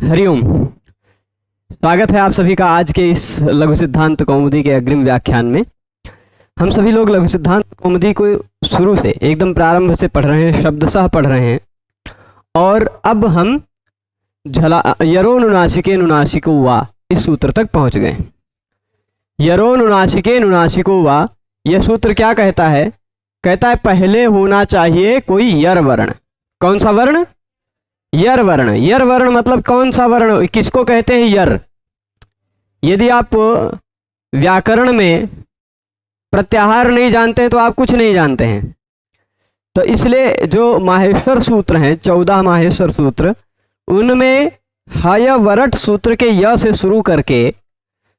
हरिओम। स्वागत है आप सभी का आज के इस लघु सिद्धांत कौमुदी के अग्रिम व्याख्यान में। हम सभी लोग लघु सिद्धांत कौमुदी को शुरू से एकदम प्रारंभ से पढ़ रहे हैं, शब्दशः पढ़ रहे हैं। और अब हम यरो नुनासिके नुनासिको वा इस सूत्र तक पहुंच गए। यरो नुनासिके नुनासिको वा, यह सूत्र क्या कहता है? कहता है पहले होना चाहिए कोई यर वर्ण। कौन सा वर्ण? यर वर्ण। यर वर्ण मतलब कौन सा वर्ण, किसको कहते हैं? यर। यदि आप व्याकरण में प्रत्याहार नहीं जानते हैं तो आप कुछ नहीं जानते हैं। तो इसलिए जो माहेश्वर सूत्र हैं, 14 माहेश्वर सूत्र, उनमें हयवरट सूत्र के य से शुरू करके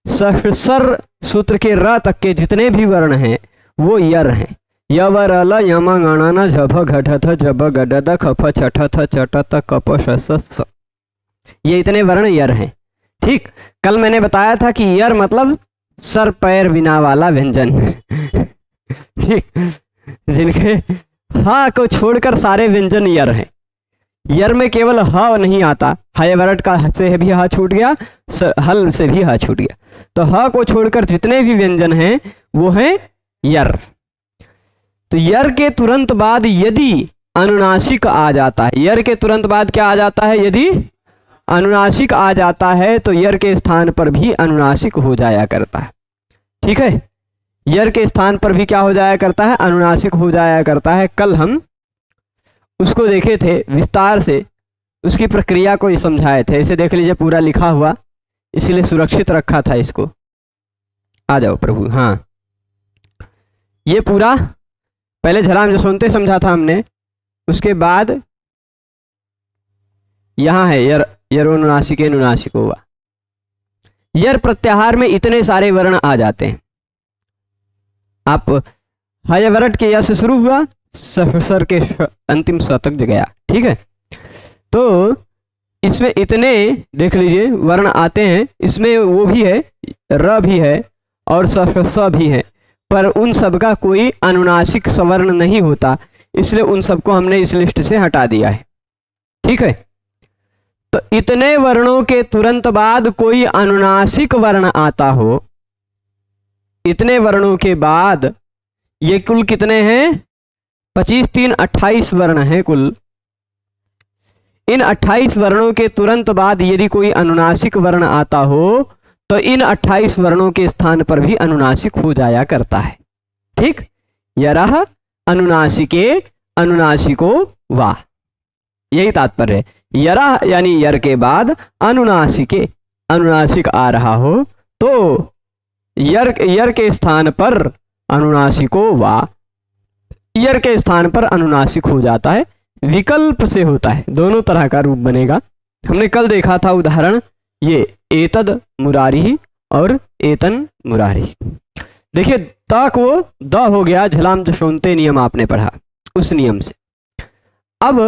सर सूत्र के र तक के जितने भी वर्ण हैं वो यर हैं। यवर अल यम गणन झभ घटथ झब गडद खफ छठथ चटत कप शस, ये इतने वर्ण यर हैं। ठीक, कल मैंने बताया था कि यर मतलब सर पैर बिना वाला व्यंजन ठीक, जिनके हा को छोड़कर सारे व्यंजन यर हैं। यर में केवल ह नहीं आता, हयवरट का से भी हा छूट गया, हल से भी हा छूट गया, तो ह को छोड़कर जितने भी व्यंजन हैं वो हैं यर। तो यर के तुरंत बाद यदि अनुनासिक आ जाता है, यर के तुरंत बाद क्या आ जाता है? यदि अनुनासिक आ जाता है तो यर के स्थान पर भी अनुनासिक हो जाया करता है। ठीक है, यर के स्थान पर भी क्या हो जाया करता है? अनुनासिक हो जाया करता है। कल हम उसको देखे थे विस्तार से, उसकी प्रक्रिया को समझाए थे। इसे देख लीजिए, पूरा लिखा हुआ, इसलिए सुरक्षित रखा था इसको। आ जाओ प्रभु। हाँ, ये पूरा पहले झलाम जसवंते समझा था हमने, उसके बाद यहां है यरो नुनासिके नुनासिको वा। यर प्रत्याहार में इतने सारे वर्ण आ जाते हैं। आप हयवरट के या से शुरू हुआ, सर के अंतिम स तक गया। ठीक है, तो इसमें इतने देख लीजिए वर्ण आते हैं। इसमें वो भी है, र भी है और स भी है, पर उन सब का कोई अनुनासिक सवर्ण नहीं होता, इसलिए उन सबको हमने इस लिस्ट से हटा दिया है। ठीक है, तो इतने वर्णों के तुरंत बाद कोई अनुनासिक वर्ण आता हो, इतने वर्णों के बाद, ये कुल कितने हैं? 25 3 28 वर्ण हैं कुल। इन 28 वर्णों के तुरंत बाद यदि कोई अनुनासिक वर्ण आता हो तो इन 28 वर्णों के स्थान पर भी अनुनासिक हो जाया करता है। ठीक, यरह अनुनासिके अनुनासिको वा, यही तात्पर्य है। यरह यानी यर के बाद अनुनासिके, अनुनासिक आ रहा हो तो यर के स्थान पर अनुनासिको वा, यर के स्थान पर अनुनासिक हो जाता है। विकल्प से होता है, दोनों तरह का रूप बनेगा। हमने कल देखा था उदाहरण, ये एतद मुरारी और एतन मुरारी। देखिए ता को द हो गया, झलाम जसवंते नियम आपने पढ़ा, उस नियम से। अब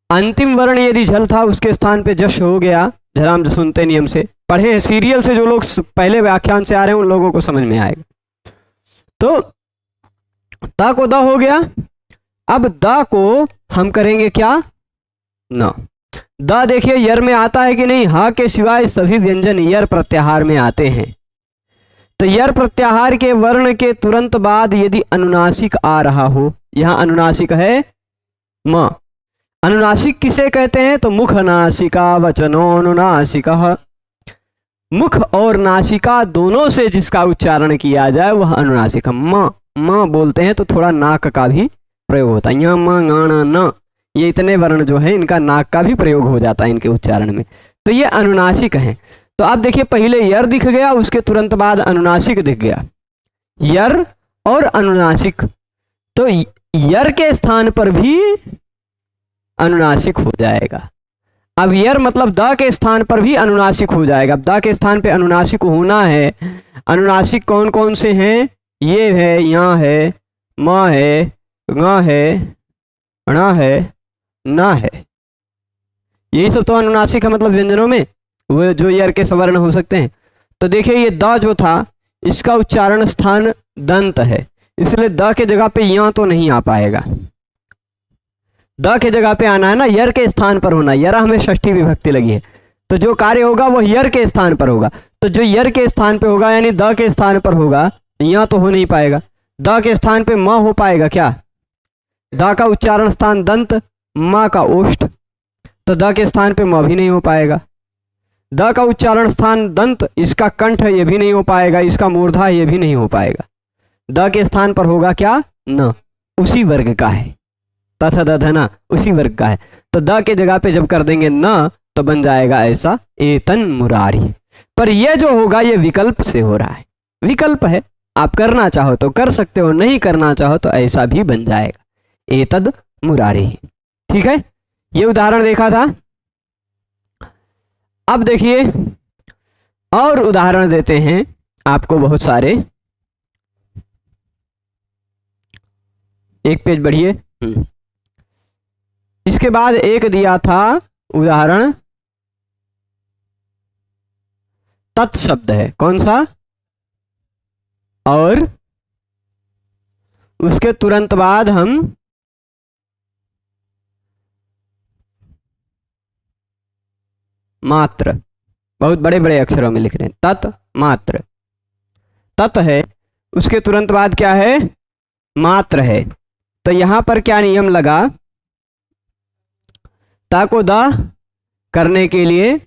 अंतिम वर्ण यदि झल था उसके स्थान पे जश हो गया, झलाम जसवंते नियम से पढ़े हैं। सीरियल से जो लोग पहले व्याख्यान से आ रहे हैं उन लोगों को समझ में आएगा। तो ता को द हो गया। अब द को हम करेंगे क्या? न। द देखिए यर में आता है कि नहीं? हा के सिवाय सभी व्यंजन यर प्रत्याहार में आते हैं। तो यर प्रत्याहार के वर्ण के तुरंत बाद यदि अनुनासिक आ रहा हो, यहां अनुनासिक है म। अनुनासिक किसे कहते हैं? तो मुख नासिका वचनोनुनासिकः, मुख और नासिका दोनों से जिसका उच्चारण किया जाए वह अनुनासिक। म बोलते हैं तो थोड़ा नाक का भी प्रयोग होता है। यम गण न, ये इतने वर्ण जो है इनका नाक का भी प्रयोग हो जाता है इनके उच्चारण में, तो ये अनुनासिक हैं। तो आप देखिए पहले यर दिख गया, उसके तुरंत बाद अनुनासिक दिख गया, यर और अनुनासिक। तो यर के स्थान पर भी अनुनासिक हो जाएगा। अब यर मतलब द के स्थान पर भी अनुनासिक हो जाएगा। अब द के स्थान पे अनुनासिक होना है। अनुनासिक कौन कौन से हैं? ये है, यहाँ है, म है, ग है, ण है, ना है, यही सब तो अनुनासिक है, मतलब व्यंजनों में वो जो यर के सवर्ण हो सकते हैं। तो देखिए ये द जो था इसका उच्चारण स्थान दंत है, इसलिए द के जगह पे यहाँ तो नहीं आ पाएगा। द के जगह पे आना है ना, यर के स्थान पर होना। यरा हमें षष्ठी विभक्ति लगी है, तो जो कार्य होगा वो यर के स्थान पर होगा। तो जो यर के स्थान पे होगा यानी द के स्थान पर होगा, यहाँ तो हो नहीं पाएगा। द के स्थान पे म हो पाएगा क्या? द का उच्चारण स्थान दंत, म का ओष्ठ, तो द के स्थान पे म भी नहीं हो पाएगा। द का उच्चारण स्थान दंत, इसका कंठ है, ये भी नहीं हो पाएगा। इसका मूर्धा है, ये भी नहीं हो पाएगा। द के स्थान पर होगा क्या? न, उसी वर्ग का है। तथा दधना उसी वर्ग का है। तो द के जगह पे जब कर देंगे न तो बन जाएगा ऐसा एतन मुरारी। पर यह जो होगा ये विकल्प से हो रहा है, विकल्प है। आप करना चाहो तो कर सकते हो, नहीं करना चाहो तो ऐसा भी बन जाएगा, एतद मुरारी। ठीक है, ये उदाहरण देखा था। अब देखिए और उदाहरण देते हैं आपको बहुत सारे। एक पेज बढ़िए। इसके बाद एक दिया था उदाहरण, तत्शब्द है, कौन सा? और उसके तुरंत बाद हम मात्र, बहुत बड़े बड़े अक्षरों में लिख रहे हैं, तत् मात्र। तत् है, उसके तुरंत बाद क्या है? मात्र है। तो यहां पर क्या नियम लगा? ता को द करने के लिए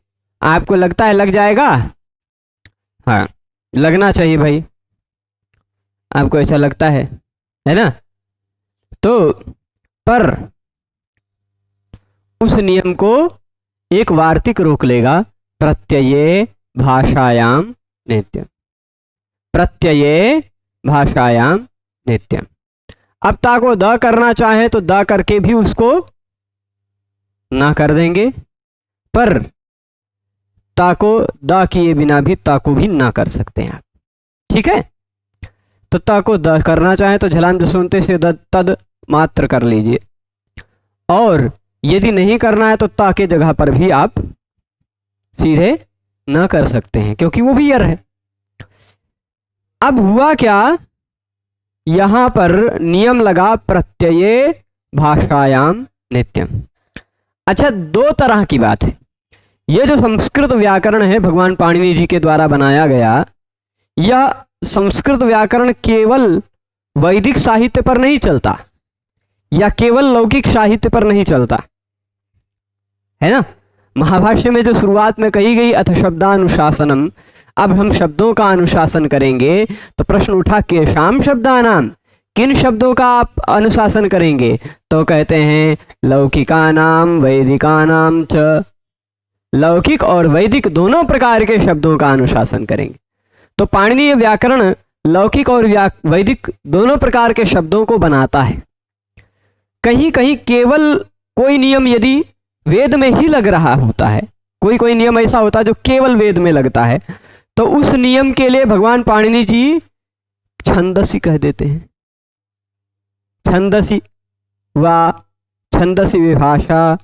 आपको लगता है लग जाएगा? हाँ, लगना चाहिए भाई, आपको ऐसा लगता है ना? तो पर उस नियम को एक वार्तिक रोक लेगा, प्रत्यये भाषायाम नित्यम, प्रत्यये भाषायाम नित्यम। अब ता को द करना चाहे तो द करके भी उसको ना कर देंगे, पर ता को द किए बिना भी ता को भी ना कर सकते हैं आप। ठीक है, तो ता को द करना चाहे तो झलाम जसवंते से तद मात्र कर लीजिए, और यदि नहीं करना है तो ता के जगह पर भी आप सीधे ना कर सकते हैं, क्योंकि वो भी यर है। अब हुआ क्या? यहां पर नियम लगा प्रत्यये भाषायाम नित्यम। अच्छा, दो तरह की बात है। यह जो संस्कृत व्याकरण है भगवान पाणिनि जी के द्वारा बनाया गया, यह संस्कृत व्याकरण केवल वैदिक साहित्य पर नहीं चलता या केवल लौकिक साहित्य पर नहीं चलता है ना। महाभाष्य में जो शुरुआत में कही गई अथ शब्दानुशासनम, अब हम शब्दों का अनुशासन करेंगे, तो प्रश्न उठा केशाम शब्दानाम, किन शब्दों का आप अनुशासन करेंगे? तो कहते हैं लौकिकानाम वैदिकानाम च, लौकिक और वैदिक दोनों प्रकार के शब्दों का अनुशासन करेंगे। तो पाणिनीय व्याकरण लौकिक और वैदिक दोनों प्रकार के शब्दों को बनाता है। कहीं कहीं केवल कोई नियम यदि वेद में ही लग रहा होता है, कोई कोई नियम ऐसा होता है जो केवल वेद में लगता है, तो उस नियम के लिए भगवान पाणिनि जी छंदसी कह देते हैं। छंदसी वा छंदसी विभाषा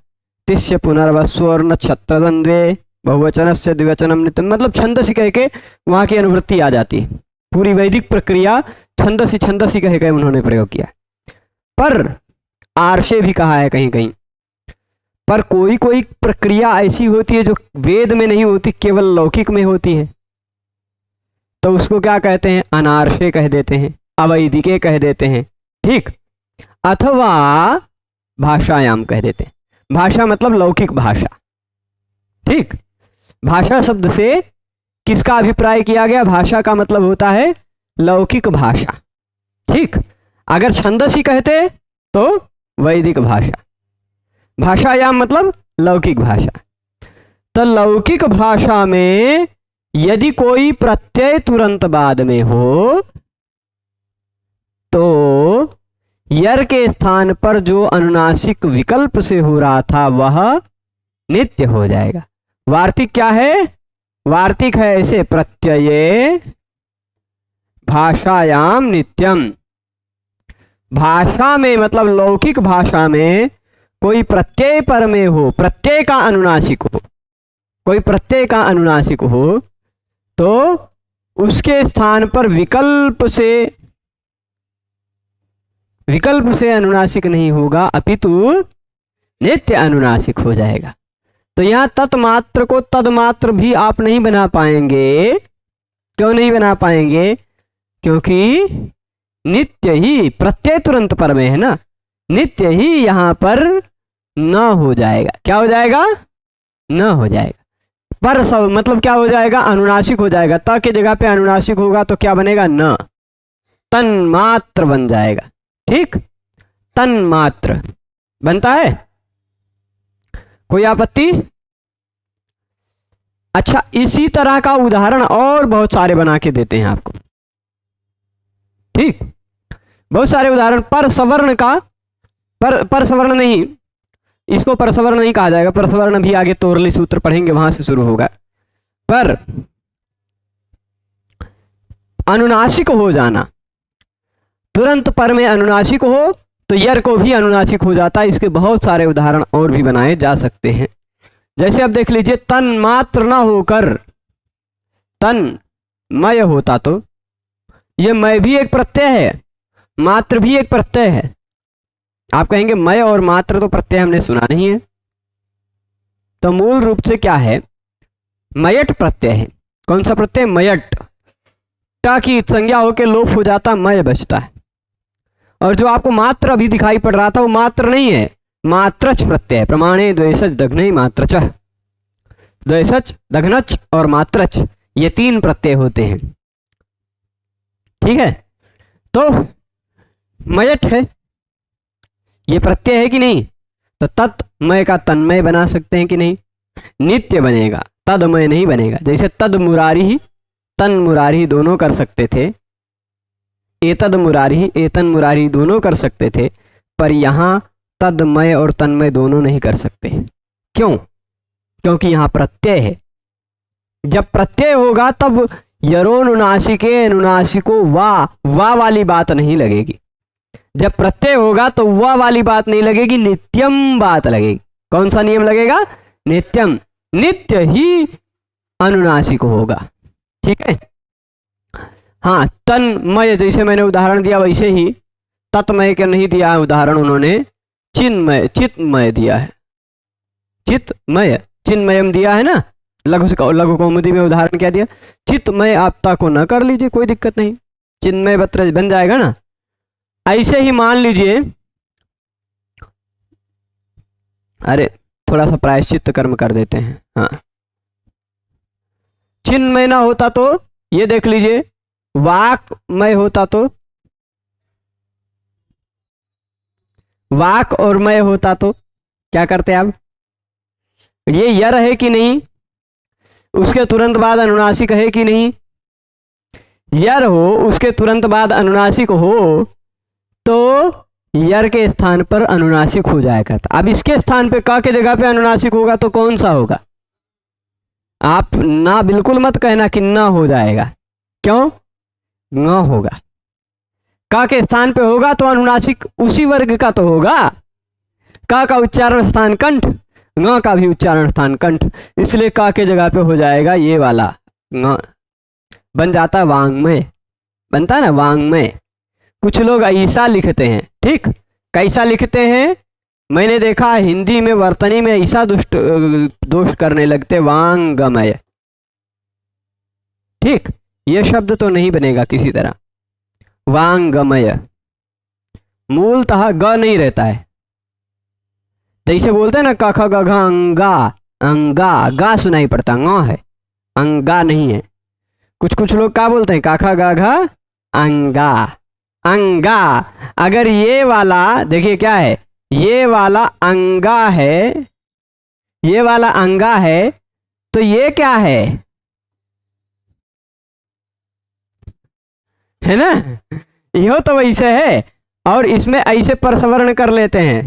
तिष्य पुनर्वस्वर नक्षत्र द्वंद्वे बहुवचन से द्विवचनम नित्यम, मतलब छंदसी कह के वहां की अनुवृत्ति आ जाती है। पूरी वैदिक प्रक्रिया छंदसी छंदसी कह के उन्होंने प्रयोग किया। पर आर्षे भी कहा है कहीं कहीं, पर कोई कोई प्रक्रिया ऐसी होती है जो वेद में नहीं होती, केवल लौकिक में होती है, तो उसको क्या कहते हैं? अनार्षे कह देते हैं, अवैदिके कह देते हैं। ठीक, अथवा भाषायाम कह देते हैं। भाषा मतलब लौकिक भाषा। ठीक, भाषा शब्द से किसका अभिप्राय किया गया? भाषा का मतलब होता है लौकिक भाषा। ठीक, अगर छंदसी कहते तो वैदिक भाषा, भाषायाम मतलब लौकिक भाषा। तो लौकिक भाषा में यदि कोई प्रत्यय तुरंत बाद में हो तो यर के स्थान पर जो अनुनासिक विकल्प से हो रहा था वह नित्य हो जाएगा। वार्तिक क्या है? वार्तिक है ऐसे, प्रत्यये भाषायाम नित्यम। भाषा में मतलब लौकिक भाषा में कोई प्रत्यय पर में हो, प्रत्यय का अनुनासिक हो, कोई प्रत्यय का अनुनासिक हो, तो उसके स्थान पर विकल्प से अनुनासिक नहीं होगा, अपितु नित्य अनुनासिक हो जाएगा। तो यहाँ तत्मात्र को तदमात्र भी आप नहीं बना पाएंगे। क्यों नहीं बना पाएंगे? क्योंकि नित्य ही प्रत्यय तुरंत पर में है ना, नित्य ही यहां पर न हो जाएगा। क्या हो जाएगा? न हो जाएगा। पर सब मतलब क्या हो जाएगा? अनुनासिक हो जाएगा। त की जगह पे अनुनासिक होगा तो क्या बनेगा? न, तन्मात्र बन जाएगा। ठीक, तन्मात्र बनता है। कोई आपत्ति? अच्छा, इसी तरह का उदाहरण और बहुत सारे बना के देते हैं आपको। ठीक, बहुत सारे उदाहरण। पर सवर्ण का, पर सवर्ण नहीं, इसको परसवर्ण नहीं कहा जाएगा। परसवर्ण भी आगे तोरली सूत्र पढ़ेंगे, वहां से शुरू होगा। पर अनुनासिक हो जाना, तुरंत पर में अनुनासिक हो तो यर को भी अनुनासिक हो जाता है। इसके बहुत सारे उदाहरण और भी बनाए जा सकते हैं। जैसे अब देख लीजिए, तन मात्र ना होकर तन मय होता तो ये मय भी एक प्रत्यय है, मात्र भी एक प्रत्यय है। आप कहेंगे मय और मात्र तो प्रत्यय हमने सुना नहीं है। तो मूल रूप से क्या है? मयट प्रत्यय है। कौन सा प्रत्यय? मयट। टा की संज्ञा होकर लोप हो जाता, मय बचता है। और जो आपको मात्र अभी दिखाई पड़ रहा था वो मात्र नहीं है, मात्रच प्रत्यय है। प्रमाणे द्वैसच दघ्ने मात्रच, द्वैसच दघ्नच और मात्रच, ये तीन प्रत्यय होते हैं। ठीक है, तो मयट है, ये प्रत्यय है कि नहीं? तो तत्मय का तन्मय बना सकते हैं कि नहीं? नित्य बनेगा, तदमय नहीं बनेगा। जैसे तद मुरारी तन मुरारी दोनों कर सकते थे, एतद मुरारी एतन मुरारी दोनों कर सकते थे, पर यहां तदमय और तन्मय दोनों नहीं कर सकते। क्यों? क्योंकि यहां प्रत्यय है। जब प्रत्यय होगा तब यरोनुनासिके अनुनासिको वा वाली बात नहीं लगेगी। जब प्रत्यय होगा तो वा वाली बात नहीं लगेगी, नित्यम बात लगेगी। कौन सा नियम लगेगा? नित्यम, नित्य ही अनुनासिक होगा। ठीक है। हाँ, तन्मय जैसे मैंने उदाहरण दिया वैसे ही तत्मय के नहीं दिया है उदाहरण, उन्होंने चिन्मय चित्मय दिया है। चित्मय चिन्मयम दिया है ना, लघु कौमुदी में उदाहरण क्या दिया? चित्मय। आपता को न कर लीजिए, कोई दिक्कत नहीं, चिन्मय बत्र बन जाएगा ना। ऐसे ही मान लीजिए, अरे थोड़ा सा प्रायश्चित्त कर्म कर देते हैं। हाँ, चिन्मय ना होता तो ये देख लीजिए, वाकमय होता तो, वाक और मय होता तो क्या करते आप? ये यर है कि नहीं, उसके तुरंत बाद अनुनासिक है कि नहीं? यर हो उसके तुरंत बाद अनुनासिक हो तो यर के स्थान पर अनुनासिक हो जाया करता। अब इसके स्थान पे क के जगह पे अनुनासिक होगा तो कौन सा होगा? आप ना बिल्कुल मत कहना कि ना हो जाएगा। क्यों? न होगा। क के स्थान पे होगा तो अनुनासिक उसी वर्ग का तो होगा। क का उच्चारण स्थान कंठ, ङ का भी उच्चारण स्थान कंठ, इसलिए क के जगह पे हो जाएगा ये वाला ङ, बन जाता वांग्मय, बनता है ना वांग्मय। कुछ लोग ऐसा लिखते हैं। ठीक, कैसा लिखते हैं? मैंने देखा हिंदी में वर्तनी में ऐसा दोष करने लगते, वांगमय। ठीक, यह शब्द तो नहीं बनेगा किसी तरह, वांगमय। मूलतः ग नहीं रहता है। जैसे बोलते हैं ना क ख ग घ अंगा, अंगा गा सुनाई पड़ता, ङ है, अंगा नहीं है। कुछ कुछ लोग क्या बोलते हैं? क ख ग घ अंगा, अंगा। अगर ये वाला देखिए क्या है, ये वाला अंगा है, ये वाला अंगा है, तो ये क्या है ना? यो तो वैसे है, और इसमें ऐसे परसवर्ण कर लेते हैं,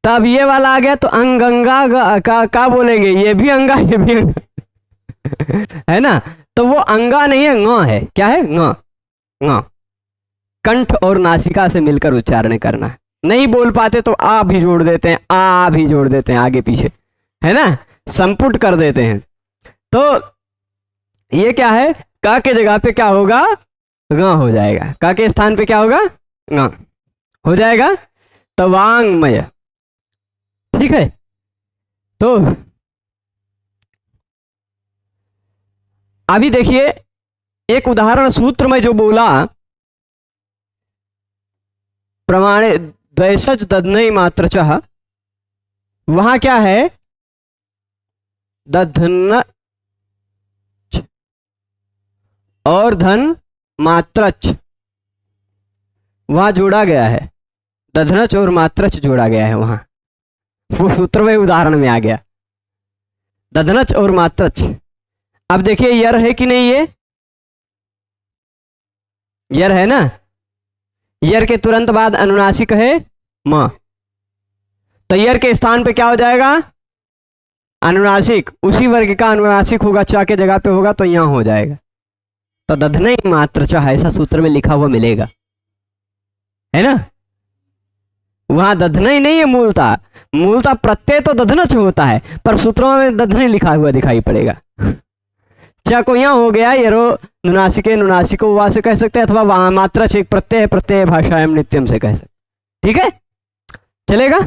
तब ये वाला आ गया तो अंगंगा का बोलेंगे, ये भी अंगा ये भी अंगा है ना। तो वो अंगा नहीं है, ङ है। क्या है? ङ, ङ। कंठ और नासिका से मिलकर उच्चारण करना है। नहीं बोल पाते तो आ भी जोड़ देते हैं, आ भी जोड़ देते हैं आगे पीछे, है ना, संपुट कर देते हैं। तो ये क्या है? का के जगह पे क्या होगा? ग हो जाएगा। का के स्थान पे क्या होगा? ग हो जाएगा। तो वांगमय। ठीक है, तो अभी देखिए एक उदाहरण सूत्र में जो बोला, प्रमाणे द्वैसज दधनई मात्रचः, वहां क्या है, दधन और धन मात्रच वहां जोड़ा गया है, दधनच और मात्रच जोड़ा गया है वहां, वो सूत्र में उदाहरण में आ गया, दधनच और मात्रच। अब देखिए यर है कि नहीं, ये यर है ना, यर के तुरंत बाद अनुनासिक है म, तो यर के स्थान पे क्या हो जाएगा, अनुनासिक, उसी वर्ग का अनुनासिक होगा, चा के जगह पे होगा तो यहां हो जाएगा, तो दधनई मात्रचः ऐसा सूत्र में लिखा हुआ मिलेगा, है ना। वहां दधनई नहीं है मूलता, मूलता प्रत्यय तो दधनच होता है, पर सूत्रों में दधनई लिखा हुआ दिखाई पड़ेगा। चा को यहाँ हो गया, यरो नुनासिके नुनासिको वा से कह सकते हैं, अथवा वहां मात्र एक प्रत्यय प्रत्यय भाषायाम नित्यम से कह सकते, ठीक है, चलेगा।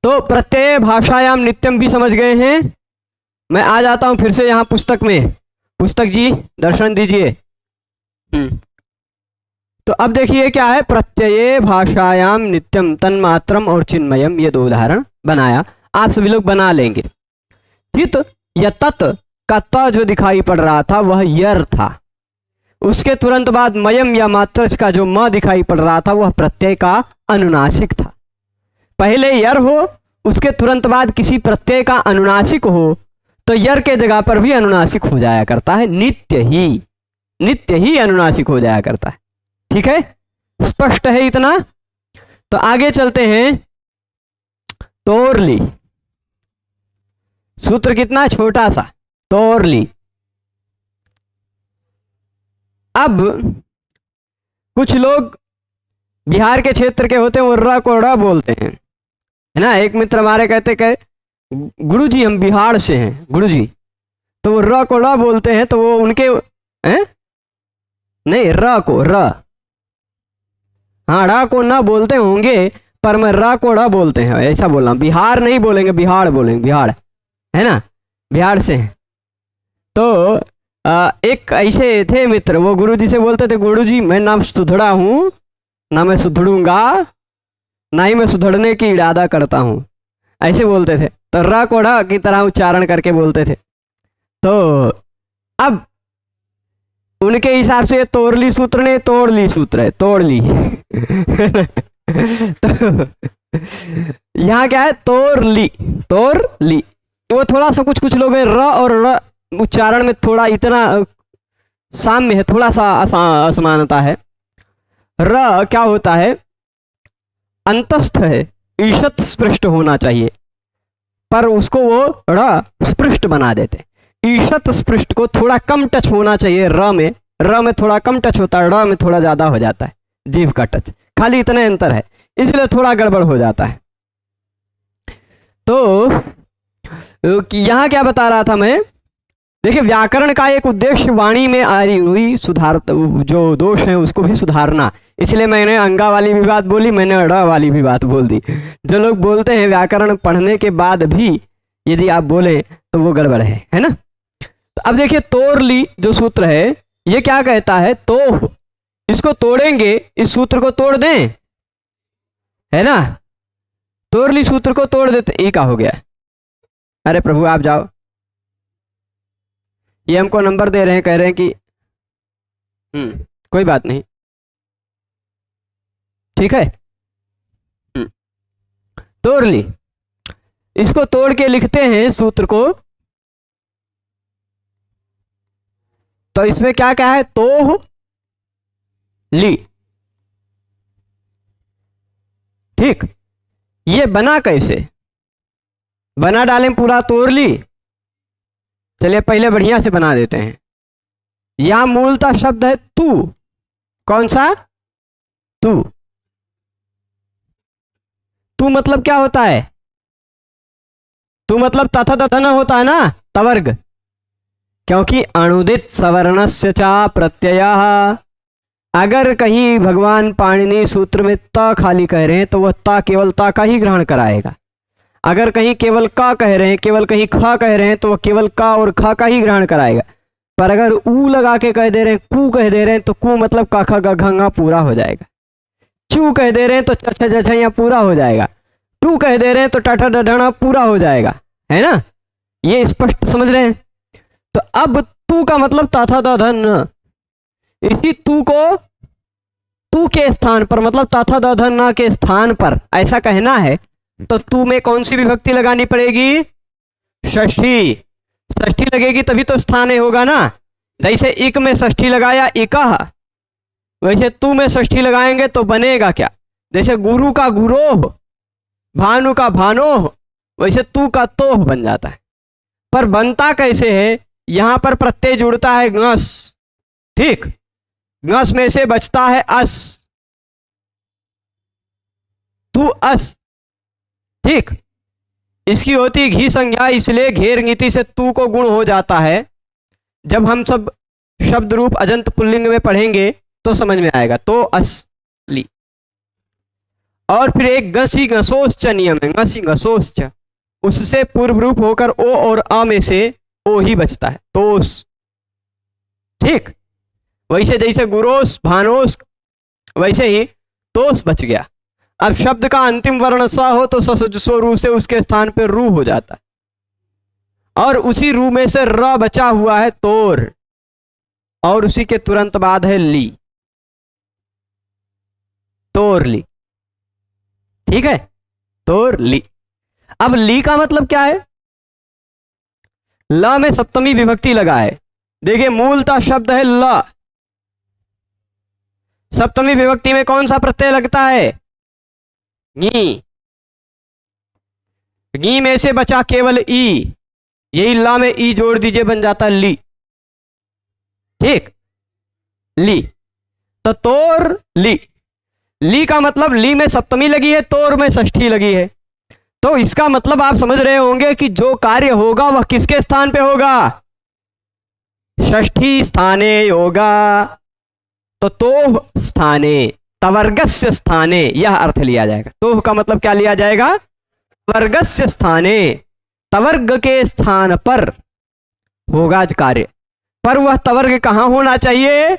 तो प्रत्यय भाषायाम नित्यम भी समझ गए हैं। मैं आ जाता हूं फिर से यहाँ पुस्तक में, पुस्तक जी दर्शन दीजिए। तो अब देखिए क्या है, प्रत्यय भाषायाम नित्यम तन्मात्रम और चिन्मयम, ये दो उदाहरण बनाया, आप सभी लोग बना लेंगे। चित या तत् का त जो दिखाई पड़ रहा था वह यर था, उसके तुरंत बाद मयम या मात्रच का जो म दिखाई पड़ रहा था वह प्रत्यय का अनुनासिक था। पहले यर हो, उसके तुरंत बाद किसी प्रत्यय का अनुनासिक हो, तो यर के जगह पर भी अनुनासिक हो जाया करता है, नित्य ही अनुनासिक हो जाया करता है, ठीक है, स्पष्ट है इतना। तो आगे चलते हैं, तोरली, सूत्र कितना छोटा सा, तोरली। अब कुछ लोग बिहार के क्षेत्र के होते हैं, वो र को ड़ बोलते हैं, है ना। एक मित्र हमारे कहते कि गुरु जी हम बिहार से हैं गुरु जी, तो वो र को ड़ बोलते हैं, तो वो उनके नहीं र को र, हाँ ड़ को ना बोलते होंगे, पर मैं र को ड़ बोलते हैं, ऐसा बोल रहा हूं। बिहार नहीं बोलेंगे, बिहार बोलेंगे, बिहार, है ना, बिहार से हैं। तो एक ऐसे थे मित्र, वो गुरुजी से बोलते थे, गुरुजी मैं ना सुधड़ा हूँ, ना मैं सुधड़ूंगा, ना ही मैं सुधरने की इरादा करता हूँ, ऐसे बोलते थे। तो र को ड़ की तरह उच्चारण करके बोलते थे। तो अब उनके हिसाब से तोरली सूत्र ने तोड़ली सूत्र है, तोड़ली। तो यहाँ क्या है, तोरली, तोरली, वो थोड़ा सा कुछ लोग हैं, र और र उच्चारण में थोड़ा इतना साम्य है, थोड़ा सा असमानता है। र क्या होता है, अंतस्थ है, ईशत स्पृष्ट होना चाहिए, पर उसको वो र स्पृष्ट बना देते। ईशत स्पृष्ट को थोड़ा कम टच होना चाहिए, र में थोड़ा कम टच होता है, र में थोड़ा ज्यादा हो जाता है जीभ का टच, खाली इतने अंतर है, इसलिए थोड़ा गड़बड़ हो जाता है। तो यहाँ क्या बता रहा था मैं, देखिए व्याकरण का एक उद्देश्य वाणी में आ रही हुई सुधार, जो दोष है उसको भी सुधारना, इसलिए मैंने अंगा वाली भी बात बोली, मैंने अड़ा वाली भी बात बोल दी। जो लोग बोलते हैं व्याकरण पढ़ने के बाद भी यदि आप बोले तो वो गड़बड़ है ना। तो अब देखिए तोरली जो सूत्र है ये क्या कहता है, तो इसको तोड़ेंगे, इस सूत्र को तोड़ दें, है ना, तोरली सूत्र को तोड़ देते, ये क्या हो गया, अरे प्रभु आप जाओ, ये हमको नंबर दे रहे हैं, कह रहे हैं कि कोई बात नहीं, ठीक है। तोड़ ली, इसको तोड़ के लिखते हैं सूत्र को, तो इसमें क्या क्या है, तो ली, ठीक। ये बना कैसे, बना डालें पूरा तोड़ ली, चलिए पहले बढ़िया से बना देते हैं। यहां मूलतः शब्द है तू, कौन सा, तू। तू मतलब क्या होता है, तू मतलब तथा तथा न होता है ना, तवर्ग, क्योंकि अणुदित सवर्णस्य चा प्रत्ययः, अगर कहीं भगवान पाणिनि सूत्र में त खाली कह रहे हैं तो वह त केवल त का ही ग्रहण कराएगा। अगर कहीं केवल का कह रहे हैं, केवल कहीं खा कह रहे हैं, तो वह केवल का और खा का ही ग्रहण कराएगा। पर अगर ऊ लगा के कह दे रहे हैं, कू कह दे रहे हैं, तो कू मतलब का खा गा घा पूरा हो जाएगा। चू कह दे रहे हैं तो छ छ छ पूरा हो जाएगा। टू कह दे रहे हैं तो टाठा डढ़ा पूरा हो जाएगा, है ना। ये स्पष्ट समझ रहे हैं। तो अब तू का मतलब ताथा दाधन, इसी तू को तू के स्थान पर मतलब ताथा दाधन ना के स्थान पर ऐसा कहना है, तो तू में कौन सी विभक्ति लगानी पड़ेगी? षष्ठी। षष्ठी लगेगी तभी तो स्थाने होगा ना। जैसे इक में षष्ठी लगाया इका, वैसे तू में षष्ठी लगाएंगे तो बनेगा क्या? जैसे गुरु का गुरोह, भानु का भानोह, वैसे तू का तोह बन जाता है। पर बनता कैसे है? यहां पर प्रत्यय जुड़ता है गस, ठीक। गस में से बचता है अस, तू अस, ठीक। इसकी होती घी संज्ञा, इसलिए घेर नीति से तू को गुण हो जाता है। जब हम सब शब्द रूप अजंत पुल्लिंग में पढ़ेंगे तो समझ में आएगा। तो असली। और फिर एक गसी गसोश्च नियम है, गसी गसोश्च, उससे पूर्व रूप होकर ओ और आ में से ओ ही बचता है, तोस, ठीक। वैसे जैसे गुरोस भानोस, वैसे ही तोस बच गया। अब शब्द का अंतिम वर्ण स हो तो सो रू से उसके स्थान पर रू हो जाता है, और उसी रू में से र बचा हुआ है तोर, और उसी के तुरंत बाद है ली, तोर ली, ठीक है, तोर ली। अब ली का मतलब क्या है? ल में सप्तमी विभक्ति लगा है। देखिए मूलतः शब्द है ल, सप्तमी विभक्ति में कौन सा प्रत्यय लगता है? गी। गी में से बचा केवल ई, यही ला में ई जोड़ दीजिए, बन जाता है ली, ठीक, ली। तो तोर ली, ली का मतलब ली में सप्तमी लगी है, तोर में षष्ठी लगी है। तो इसका मतलब आप समझ रहे होंगे कि जो कार्य होगा वह किसके स्थान पे होगा? षष्ठी स्थाने होगा। तो तोह स्थाने, तवर्गस्य स्थाने, यह अर्थ लिया जाएगा। तोह का मतलब क्या लिया जाएगा? तवर्गस्य स्थाने, तवर्ग के स्थान पर होगा कार्य। पर वह तवर्ग कहां होना चाहिए?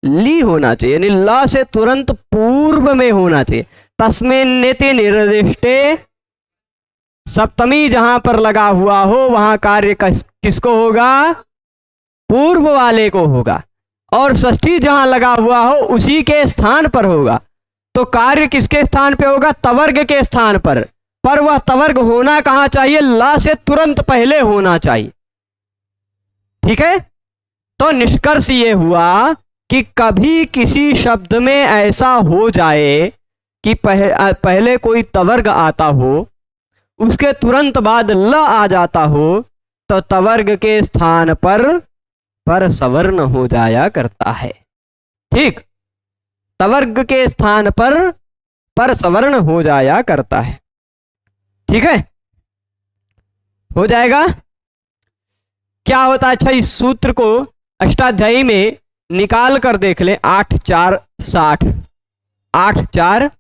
ली होना चाहिए, यानी ला से तुरंत पूर्व में होना चाहिए। तस्मिन् नेति निर्दिष्टे, सप्तमी जहां पर लगा हुआ हो वहां कार्य किसको होगा? पूर्व वाले को होगा। और षष्ठी जहां लगा हुआ हो उसी के स्थान पर होगा। तो कार्य किसके स्थान पे होगा? तवर्ग के स्थान पर। पर वह तवर्ग होना कहां चाहिए? ला से तुरंत पहले होना चाहिए, ठीक है। तो निष्कर्ष ये हुआ कि कभी किसी शब्द में ऐसा हो जाए कि पहले कोई तवर्ग आता हो, उसके तुरंत बाद ल आ जाता हो, तो तवर्ग के स्थान पर सवर्ण हो जाया करता है, ठीक। तवर्ग के स्थान पर सवर्ण हो जाया करता है, ठीक है, हो जाएगा। क्या होता है? अच्छा, इस सूत्र को अष्टाध्यायी में निकाल कर देख ले। 8 4 60, 8 4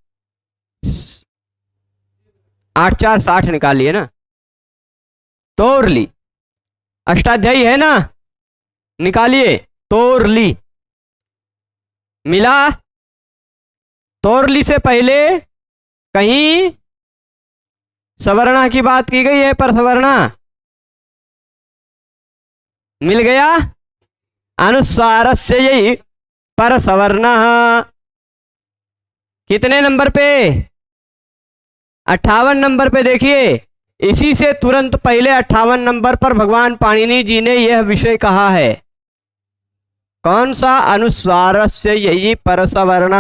60 निकालिए ना। तोर ली, अष्टाध्यायी है ना, निकालिए। तोर ली मिला। तोर ली से पहले कहीं सवर्णा की बात की गई है, पर सवर्णा मिल गया। अनुस्वारस्य यही पर सवर्ण, कितने नंबर पे? 58 नंबर पे। देखिए इसी से तुरंत पहले 58 नंबर पर भगवान पाणिनि जी ने यह विषय कहा है। कौन सा? अनुस्वारस्य यही परसवर्ण।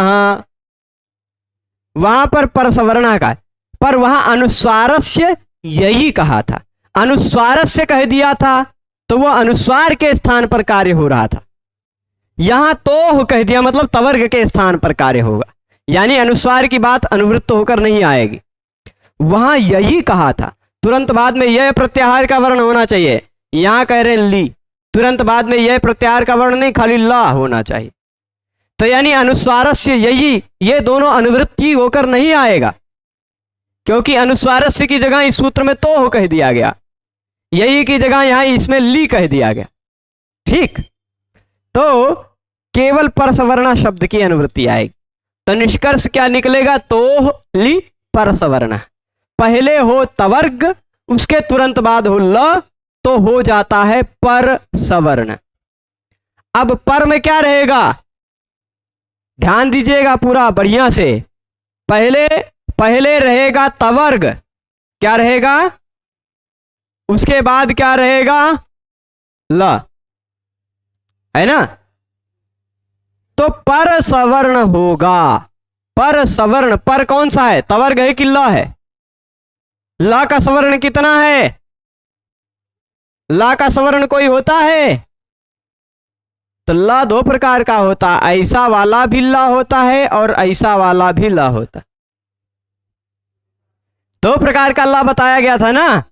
वहां पर परसवर्ण का, पर वहां अनुस्वारस्य यही कहा था। अनुस्वारस्य कह दिया था तो वह अनुस्वार के स्थान पर कार्य हो रहा था। यहां तो कह दिया मतलब तवर्ग के स्थान पर कार्य होगा, यानी अनुस्वार की बात अनुवृत्त होकर नहीं आएगी। वहां यही कहा था, तुरंत बाद में यह प्रत्याहार का वर्ण होना चाहिए। यहां कह रहे हैं ली, तुरंत बाद में यह प्रत्याहार का वर्ण नहीं, खाली ला होना चाहिए। तो यानी अनुस्वारस्य यही, ये दोनों अनुवृत्ति होकर नहीं आएगा। क्योंकि अनुस्वारस्य की जगह इस सूत्र में तो हो कह दिया गया, यही की जगह यहां इसमें ली कह दिया गया। ठीक, तो केवल परसवर्ण शब्द की अनुवृत्ति आएगी। तो निष्कर्ष क्या निकलेगा? तो ली परसवर्ण। पहले हो तवर्ग, उसके तुरंत बाद हो ल, तो हो जाता है पर सवर्ण। अब पर में क्या रहेगा? ध्यान दीजिएगा पूरा बढ़िया से। पहले रहेगा तवर्ग, क्या रहेगा? उसके बाद क्या रहेगा? ल, है ना? तो पर सवर्ण होगा। पर सवर्ण, पर कौन सा है? तवर्ग है कि ल है? ला का सवर्ण कितना है? ला का सवर्ण कोई होता है? तो ला दो प्रकार का होता है, ऐसा वाला भी ला होता है और ऐसा वाला भी ला होता है। दो प्रकार का ला बताया गया था ना,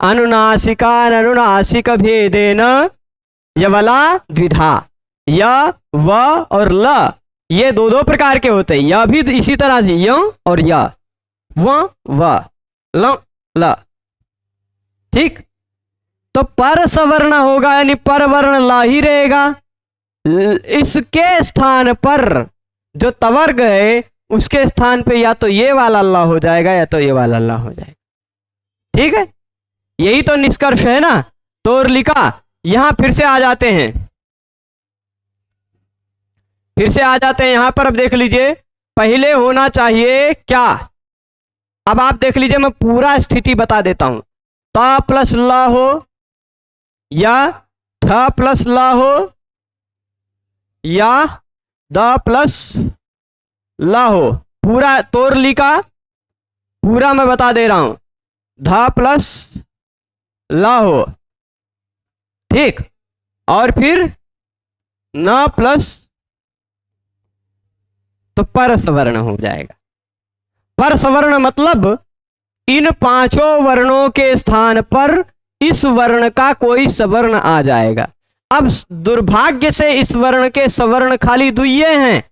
अनुनासिका अनुनासिक भेदेन यवला द्विधा, य व और ल, ये दो दो प्रकार के होते हैं। यह भी इसी तरह से य और य, व ल ल। ठीक, तो पर सवर्ण होगा, यानी पर वर्ण ला ही रहेगा। इसके स्थान पर जो तवर्ग है उसके स्थान पे या तो ये वाला ला हो जाएगा या तो ये वाला ला हो जाएगा। ठीक है, यही तो निष्कर्ष है ना। तोर लिखा। यहां फिर से आ जाते हैं, यहां पर। अब देख लीजिए, पहले होना चाहिए क्या? अब आप देख लीजिए, मैं पूरा स्थिति बता देता हूं। ता प्लस ला हो या था प्लस ला हो या द प्लस ला हो, पूरा तोर लिखा पूरा मैं बता दे रहा हूं। धा प्लस ला हो, ठीक, और फिर न प्लस, तो पर सवर्ण हो जाएगा। पर सवर्ण मतलब इन पांचों वर्णों के स्थान पर इस वर्ण का कोई सवर्ण आ जाएगा। अब दुर्भाग्य से इस वर्ण के सवर्ण खाली दुइये हैं,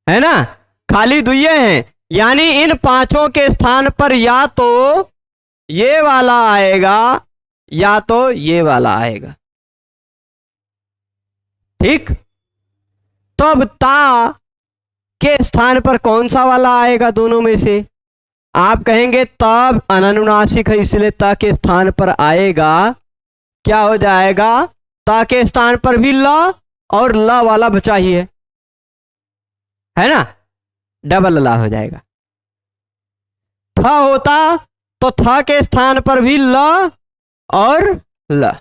है ना, खाली दुइये हैं। यानी इन पांचों के स्थान पर या तो ये वाला आएगा या तो ये वाला आएगा। ठीक, तो अब ता के स्थान पर कौन सा वाला आएगा दोनों में से? आप कहेंगे तब अनुनासिक है इसलिए ता के स्थान पर आएगा, क्या हो जाएगा? ता के स्थान पर भी ला और ला वाला बचा ही है ना, डबल ला हो जाएगा। था होता तो था के स्थान पर भी ला और ला,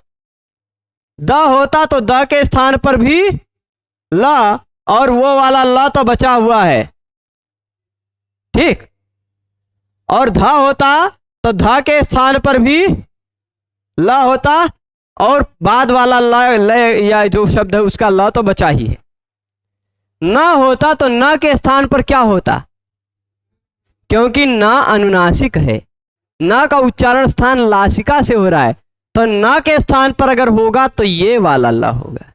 द होता तो द के स्थान पर भी ला और वो वाला ला तो बचा हुआ है। ठीक, और धा होता तो धा के स्थान पर भी ला होता और बाद वाला ला या जो शब्द है उसका ला तो बचा ही है। ना होता तो ना के स्थान पर क्या होता? क्योंकि ना अनुनासिक है, ना का उच्चारण स्थान लासिका से हो रहा है, तो ना के स्थान पर अगर होगा तो ये वाला ला होगा,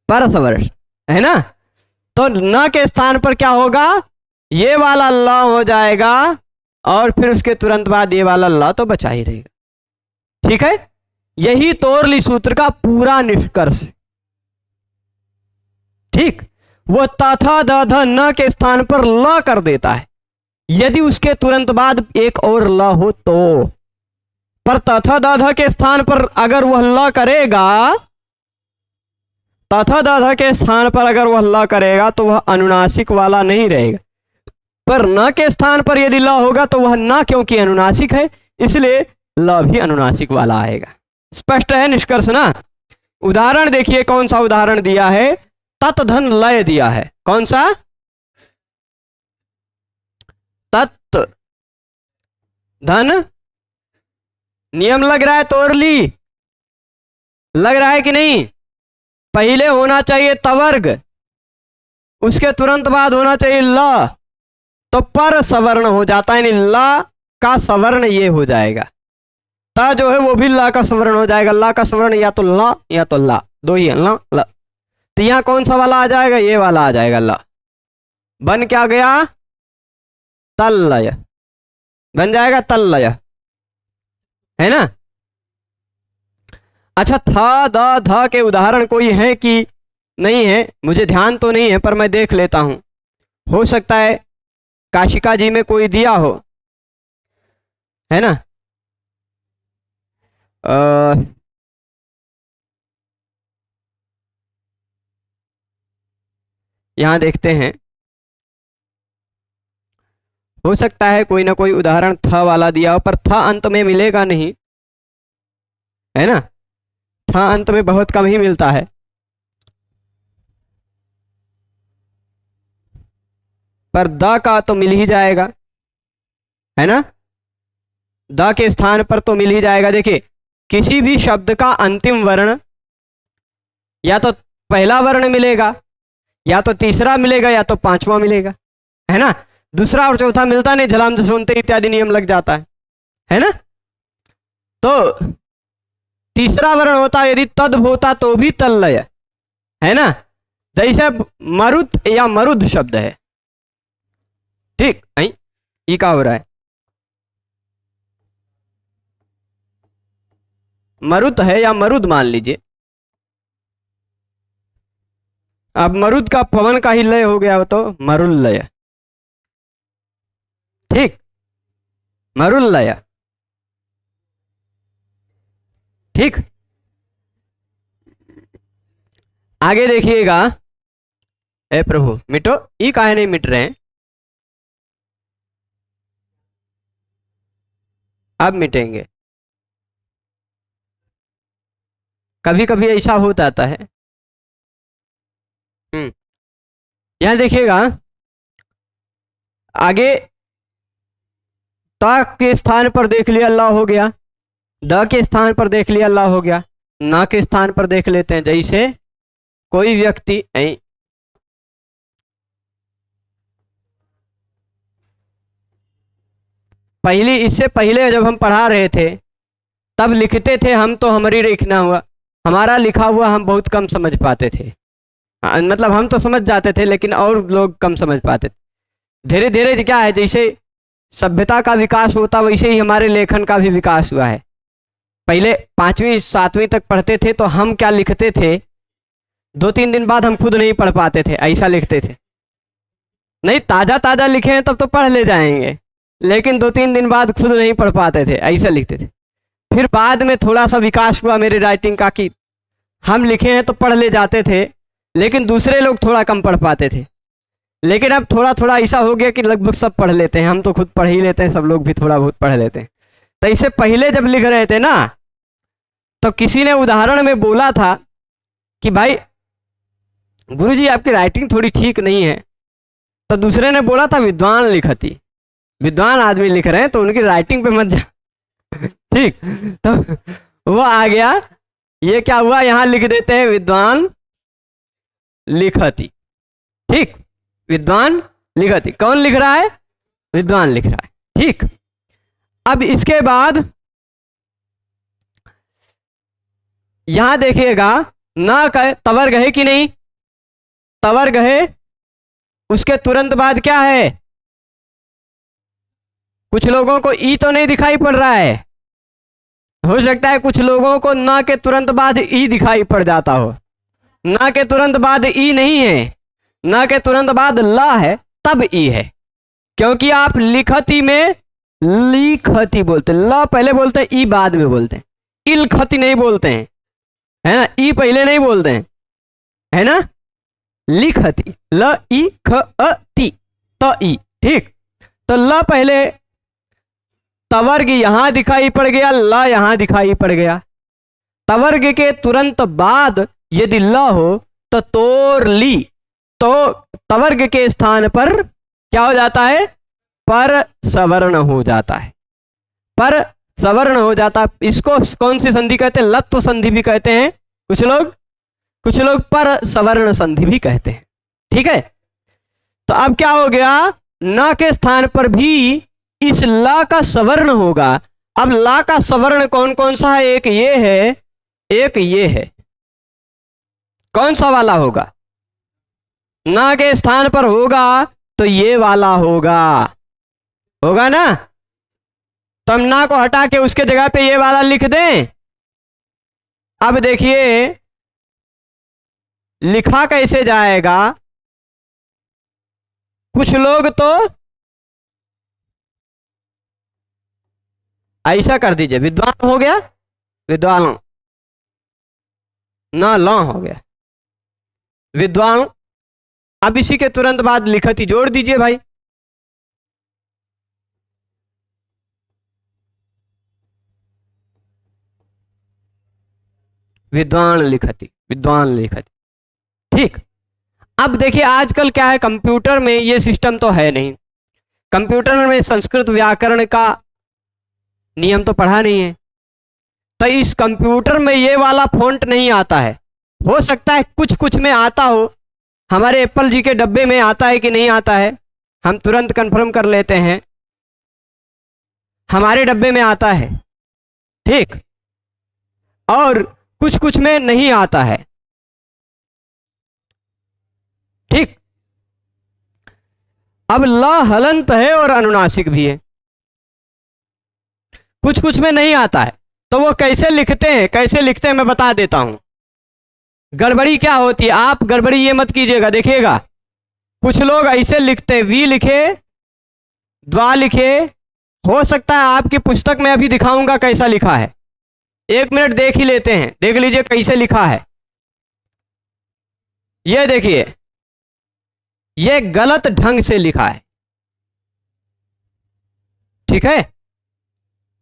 परसवर्ण, है ना। तो ना के स्थान पर क्या होगा? ये वाला ला हो जाएगा और फिर उसके तुरंत बाद ये वाला ला तो बचा ही रहेगा। ठीक है, यही तोरली सूत्र का पूरा निष्कर्ष। ठीक, वो तथा दध न के स्थान पर ल कर देता है यदि उसके तुरंत बाद एक और ल हो तो, पर तथा दध के स्थान पर अगर वह ल करेगा, तथा दध के स्थान पर अगर वह ल करेगा तो वह अनुनासिक वाला नहीं रहेगा, पर न के स्थान पर यदि ल होगा तो वह न क्योंकि अनुनासिक है इसलिए ल भी अनुनासिक वाला आएगा। स्पष्ट है निष्कर्ष ना। उदाहरण देखिए, कौन सा उदाहरण दिया है? तत् धन लय दिया है। कौन सा? तत् धन, नियम लग रहा है तोरली, लग रहा है कि नहीं? पहले होना चाहिए तवर्ग, उसके तुरंत बाद होना चाहिए ल, तो पर सवर्ण हो जाता है, यानी ला का सवर्ण ये हो जाएगा। ता जो है वो भी ला का सवर्ण हो जाएगा। ला का सवर्ण या तो ला या तो ला, दो ही है, ला ला। तो यहां कौन सा वाला आ जाएगा? ये वाला आ जाएगा ला। बन क्या गया? तल्लय बन जाएगा, तल्लय, है ना। अच्छा, था द ध के उदाहरण कोई है कि नहीं है, मुझे ध्यान तो नहीं है, पर मैं देख लेता हूं, हो सकता है काशिका जी में कोई दिया हो, है ना। यहां देखते हैं, हो सकता है कोई ना कोई उदाहरण थ वाला दिया हो, पर थ अंत में मिलेगा नहीं, है ना। थ अंत में बहुत कम ही मिलता है। पर द का तो मिल ही जाएगा, है ना। द के स्थान पर तो मिल ही जाएगा। देखिए, किसी भी शब्द का अंतिम वर्ण या तो पहला वर्ण मिलेगा, या तो तीसरा मिलेगा, या तो पांचवा मिलेगा, है ना। दूसरा और चौथा मिलता नहीं, झलाम झुनते इत्यादि नियम लग जाता है ना। तो तीसरा वर्ण होता, यदि तद होता तो भी तल्लय, है ना। जैसे मरुत या मरुद शब्द है, ठीक, ये क्या हो रहा है, मरुत है या मरुद मान लीजिए। अब मरुद का पवन का ही लय हो गया, तो मरुल्लय, ठीक, मरुल्लय, ठीक। आगे देखिएगा, ए प्रभु मिटो, ये काहे नहीं मिट रहे हैं, अब मिटेंगे। कभी कभी ऐसा हो जाता है। यहां देखिएगा, आगे ता के स्थान पर देख लिया अल्लाह हो गया, द के स्थान पर देख लिया अल्लाह हो गया, ना के स्थान पर देख लेते हैं। जैसे कोई व्यक्ति पहली, इससे पहले जब हम पढ़ा रहे थे तब लिखते थे हम, तो हमारी लिखना हुआ, हमारा लिखा हुआ हम बहुत कम समझ पाते थे। मतलब हम तो समझ जाते थे, लेकिन और लोग कम समझ पाते थे। धीरे धीरे क्या है, जैसे सभ्यता का विकास होता वैसे ही हमारे लेखन का भी विकास हुआ है। पहले 5वीं 7वीं तक पढ़ते थे तो हम क्या लिखते थे, 2-3 दिन बाद हम खुद नहीं पढ़ पाते थे, ऐसा लिखते थे। नहीं, ताज़ा ताज़ा लिखे हैं तब तो पढ़ ले जाएंगे, लेकिन 2-3 दिन बाद खुद नहीं पढ़ पाते थे, ऐसा लिखते थे। फिर बाद में थोड़ा सा विकास हुआ मेरे राइटिंग का, कि हम लिखे हैं तो पढ़ ले जाते थे, लेकिन दूसरे लोग थोड़ा कम पढ़ पाते थे। लेकिन अब थोड़ा थोड़ा ऐसा हो गया कि लगभग सब पढ़ लेते हैं, हम तो खुद पढ़ ही लेते हैं, सब लोग भी थोड़ा बहुत पढ़ लेते हैं। तो इससे पहले जब लिख रहे थे ना, तो किसी ने उदाहरण में बोला था कि भाई गुरुजी आपकी राइटिंग थोड़ी ठीक नहीं है, तो दूसरे ने बोला था विद्वान लिखती, विद्वान आदमी लिख रहे हैं तो उनकी राइटिंग पे मत जा। ठीक, तो वो आ गया, ये क्या हुआ, यहां लिख देते हैं विद्वान लिखती, ठीक, विद्वान लिखती। कौन लिख रहा है, विद्वान लिख रहा है, ठीक। अब इसके बाद यहां देखिएगा, ना कहे तवर गहे कि नहीं, तवर गहे, उसके तुरंत बाद क्या है, कुछ लोगों को ई तो नहीं दिखाई पड़ रहा है, हो सकता है कुछ लोगों को ना के तुरंत बाद ई दिखाई पड़ जाता हो। ना के तुरंत बाद ई नहीं है, ना के तुरंत बाद ला है, तब ई है, क्योंकि आप लिखती में लिखती बोलते, ला पहले बोलते हैं, ई बाद में बोलते हैं, इलखती नहीं बोलते हैं, है ना, ई पहले नहीं बोलते हैं, है ना, लिखती, ल ई ख अ ती, तो ई, ठीक। तो ल पहले, तवर्ग यहां दिखाई पड़ गया, ला यहां दिखाई पड़ गया। तवर्ग के तुरंत बाद यदि ल हो तो तोर ली, तो तवर्ग के स्थान पर क्या हो जाता है, पर सवर्ण हो जाता है, पर सवर्ण हो जाता है। इसको कौन सी संधि कहते हैं, लत्व संधि भी कहते हैं कुछ लोग पर सवर्ण संधि भी कहते हैं, ठीक है। तो अब क्या हो गया, न के स्थान पर भी इस ला का सवर्ण होगा। अब ला का सवर्ण कौन कौन सा है, एक ये है, एक ये है, कौन सा वाला होगा, ना के स्थान पर होगा तो ये वाला होगा, होगा ना। तो ना को हटा के उसके जगह पे ये वाला लिख दें। अब देखिए लिखा कैसे जाएगा। कुछ लोग तो ऐसा कर दीजिए, विद्वान हो गया, विद्वान ना ला हो गया विद्वान। अब इसी के तुरंत बाद लिखती जोड़ दीजिए भाई। विद्वान लिखती, विद्वान लिखती। ठीक। अब देखिए आजकल क्या है, कंप्यूटर में ये सिस्टम तो है नहीं। कंप्यूटर में संस्कृत व्याकरण का नियम तो पढ़ा नहीं है, तो इस कंप्यूटर में ये वाला फॉन्ट नहीं आता है। हो सकता है कुछ कुछ में आता हो। हमारे एप्पल जी के डब्बे में आता है कि नहीं आता है, हम तुरंत कंफर्म कर लेते हैं। हमारे डब्बे में आता है, ठीक, और कुछ कुछ में नहीं आता है। ठीक। अब ल हलंत है और अनुनासिक भी है, कुछ कुछ में नहीं आता है। तो वो कैसे लिखते हैं, कैसे लिखते हैं मैं बता देता हूं। गड़बड़ी क्या होती है, आप गड़बड़ी ये मत कीजिएगा। देखिएगा कुछ लोग ऐसे लिखते हैं, वी लिखे, द्वा लिखे। हो सकता है आपकी पुस्तक में अभी दिखाऊंगा कैसा लिखा है, 1 मिनट देख ही लेते हैं, देख लीजिए कैसे लिखा है। ये देखिए ये गलत ढंग से लिखा है। ठीक है,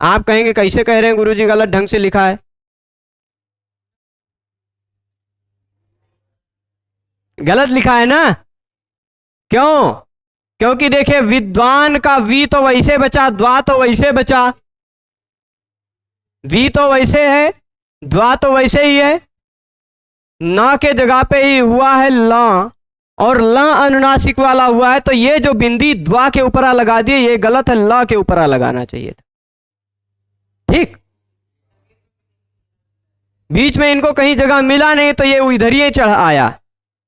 आप कहेंगे कैसे कह रहे हैं गुरुजी गलत ढंग से लिखा है। गलत लिखा है ना, क्यों? क्योंकि देखिए विद्वान का वी तो वैसे बचा, द्वा तो वैसे बचा। वी तो वैसे है, द्वा तो वैसे ही है, ना के जगह पे ही हुआ है ला, और ला अनुनासिक वाला हुआ है। तो ये जो बिंदी द्वा के ऊपर लगा दिए ये गलत है, ला के ऊपर लगाना चाहिए था। ठीक, बीच में इनको कहीं जगह मिला नहीं तो ये इधर ही चढ़ आया।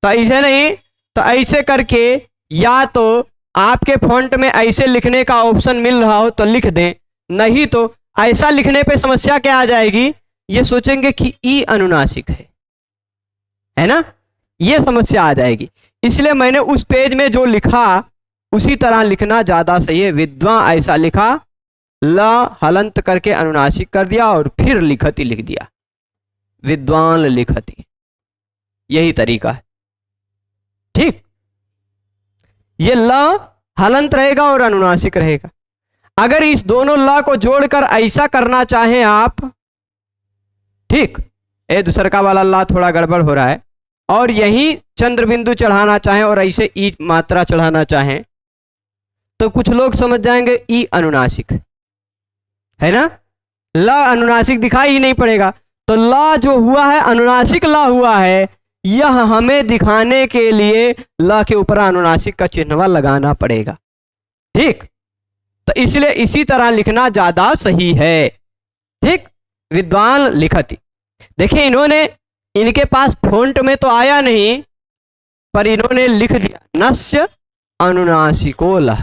तो ऐसे नहीं, तो ऐसे करके या तो आपके फॉन्ट में ऐसे लिखने का ऑप्शन मिल रहा हो तो लिख दें, नहीं तो ऐसा लिखने पे समस्या क्या आ जाएगी, ये सोचेंगे कि ई अनुनासिक है ना, ये समस्या आ जाएगी। इसलिए मैंने उस पेज में जो लिखा उसी तरह लिखना ज्यादा सही है। विद्वान ऐसा लिखा, ल हलंत करके अनुनासिक कर दिया और फिर लिखती लिख दिया, विद्वान लिखती। यही तरीका है। ठीक, ये ल हलंत रहेगा और अनुनासिक रहेगा। अगर इस दोनों ल को जोड़कर ऐसा करना चाहें आप, ठीक, ए दूसरका वाला ला थोड़ा गड़बड़ हो रहा है, और यही चंद्र बिंदु चढ़ाना चाहें और ऐसे ई मात्रा चढ़ाना चाहें तो कुछ लोग समझ जाएंगे ई अनुनासिक है ना, ला अनुनासिक दिखाई ही नहीं पड़ेगा। तो ला जो हुआ है अनुनासिक ला हुआ है, यह हमें दिखाने के लिए ला के ऊपर अनुनासिक का चिन्ह लगाना पड़ेगा। ठीक, तो इसलिए इसी तरह लिखना ज्यादा सही है। ठीक, विद्वान लिखती। देखिए इन्होंने, इनके पास फॉन्ट में तो आया नहीं, पर इन्होंने लिख दिया नस्य अनुनासिको ल।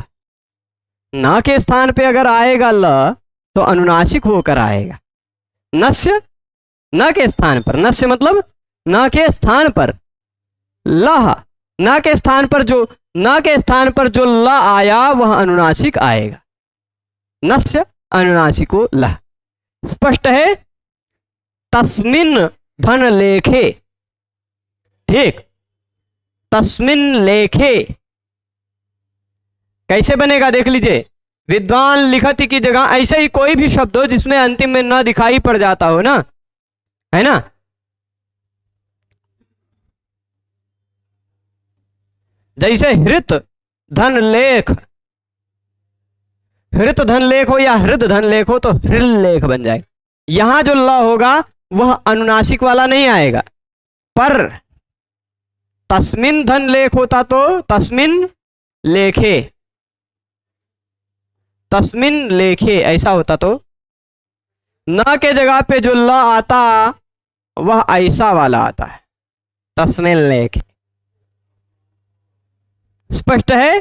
ना के स्थान पे अगर आएगा ल तो अनुनासिक होकर आएगा। नस्य, न के स्थान पर, नस्य मतलब न के स्थान पर, लह न के स्थान पर जो, न के स्थान पर जो ल आया वह अनुनासिक आएगा। नस्य अनुनासिको लह। स्पष्ट है। तस्मिन धन लेखे। ठीक, तस्मिन लेखे कैसे बनेगा देख लीजिए। विद्वान लिखती की जगह ऐसे ही कोई भी शब्द हो जिसमें अंतिम में न दिखाई पड़ जाता हो ना, है ना, जैसे हृत धन लेख, हृत धन लेख हो या हृद धन लेख हो तो हृल लेख बन जाए। यहां जो ल होगा वह अनुनासिक वाला नहीं आएगा, पर तस्मिन धन लेख होता तो तस्मिन लेखे, तस्मिन लेखे ऐसा होता तो न के जगह पे जो ल आता वह ऐसा वाला आता है, तस्मिन लेखे। स्पष्ट है,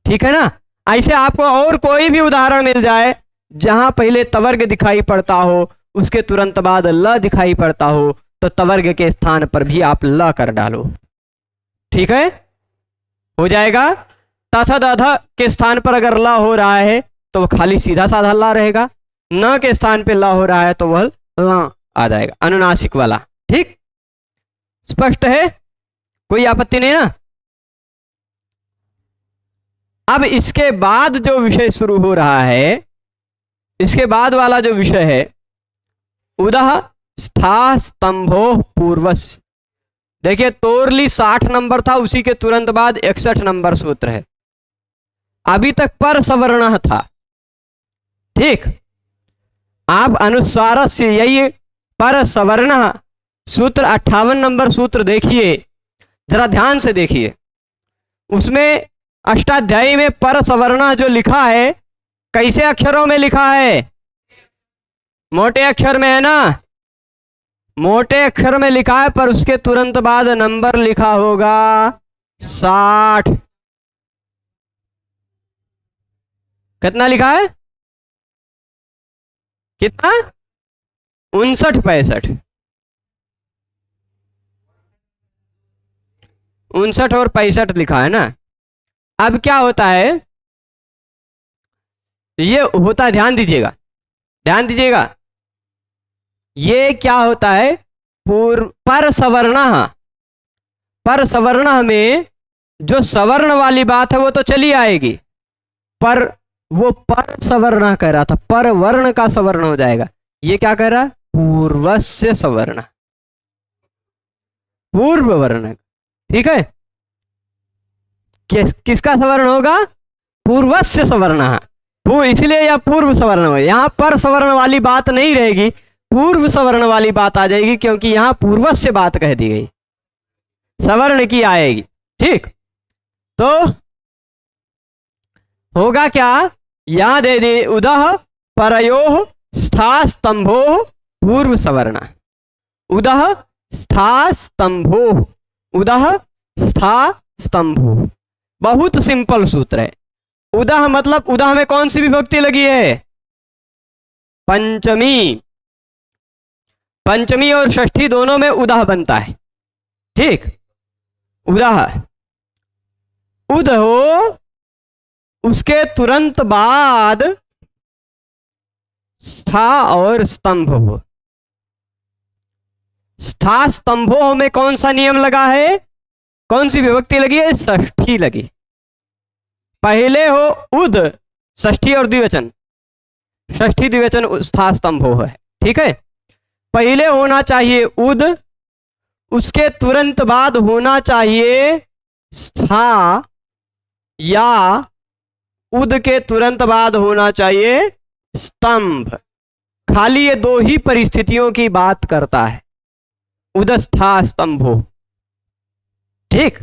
ठीक है ना। ऐसे आपको और कोई भी उदाहरण मिल जाए जहां पहले तवर्ग दिखाई पड़ता हो, उसके तुरंत बाद ल दिखाई पड़ता हो, तो तवर्ग के स्थान पर भी आप ल कर डालो। ठीक है, हो जाएगा। तथा दधा के स्थान पर अगर ल हो रहा है तो वह खाली सीधा साधा ला रहेगा, न के स्थान पे ला हो रहा है तो वह ला आ जाएगा, अनुनासिक वाला। ठीक, स्पष्ट है, कोई आपत्ति नहीं ना। अब इसके बाद जो विषय शुरू हो रहा है, इसके बाद वाला जो विषय है, उदह स्था स्तंभो पूर्वस्य। देखिए तोरली 60 नंबर था, उसी के तुरंत बाद 61 नंबर सूत्र है। अभी तक पर सवर्ण था। ठीक, आप अनुस्वार से यही पर सवर्ण सूत्र 58 नंबर सूत्र देखिए, जरा ध्यान से देखिए। उसमें अष्टाध्यायी में पर सवर्ण जो लिखा है, कैसे अक्षरों में लिखा है? मोटे अक्षर में है ना, मोटे अक्षर में लिखा है, पर उसके तुरंत बाद नंबर लिखा होगा 60। कितना लिखा है? कितना? 59 65, 59 और 65 लिखा है ना। अब क्या होता है, ये होता है, ध्यान दीजिएगा, ध्यान दीजिएगा, ये क्या होता है, पर सवर्ण। पर सवर्ण में जो सवर्ण वाली बात है वो तो चली आएगी, पर वो पर सवर्ण कह रहा था, पर वर्ण का सवर्ण हो जाएगा। ये क्या कह रहा है? पूर्वस्य सवर्ण, पूर्व वर्ण। ठीक है, किसका सवर्ण होगा? पूर्वस्य सवर्ण। इसलिए यह पूर्व सवर्ण हो, यहां पर सवर्ण वाली बात नहीं रहेगी, पूर्व सवर्ण वाली बात आ जाएगी, क्योंकि यहां पूर्वस्य बात कह दी गई, सवर्ण की आएगी। ठीक, तो होगा क्या, यहां दे दी उदह परयोः स्था स्तंभो पूर्व सवर्ण। उदह स्था स्तंभो, उदह स्था स्तंभो, बहुत सिंपल सूत्र है। उदह मतलब उदह में कौन सी विभक्ति लगी है? पंचमी। पंचमी और षष्ठी दोनों में उदह बनता है। ठीक, उदह, उद हो, उसके तुरंत बाद स्था और स्तंभ हो। स्था स्तंभो में कौन सा नियम लगा है? कौन सी विभक्ति लगी है? षष्ठी लगी। पहले हो उद, षष्ठी और द्विवचन, षष्ठी द्विवचन स्था स्तंभो है। ठीक है, पहले होना चाहिए उद, उसके तुरंत बाद होना चाहिए स्था, या उद के तुरंत बाद होना चाहिए स्तंभ। खाली ये दो ही परिस्थितियों की बात करता है, उदस्था स्तंभो। ठीक,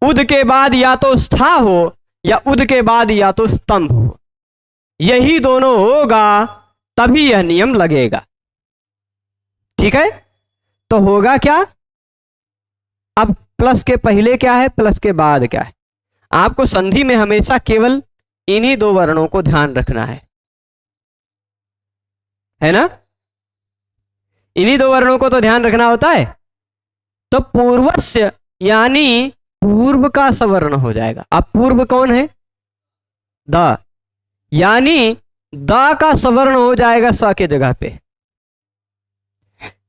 उद के बाद या तो स्था हो या उद के बाद या तो स्तंभ हो, यही दोनों होगा तभी यह नियम लगेगा। ठीक है, तो होगा क्या? अब प्लस के पहले क्या है, प्लस के बाद क्या है? आपको संधि में हमेशा केवल इन्हीं दो वर्णों को ध्यान रखना है ना, इन्हीं दो वर्णों को तो ध्यान रखना होता है। तो पूर्वस्य यानी पूर्व का सवर्ण हो जाएगा। अब पूर्व कौन है? द, यानी द का सवर्ण हो जाएगा स के जगह पे।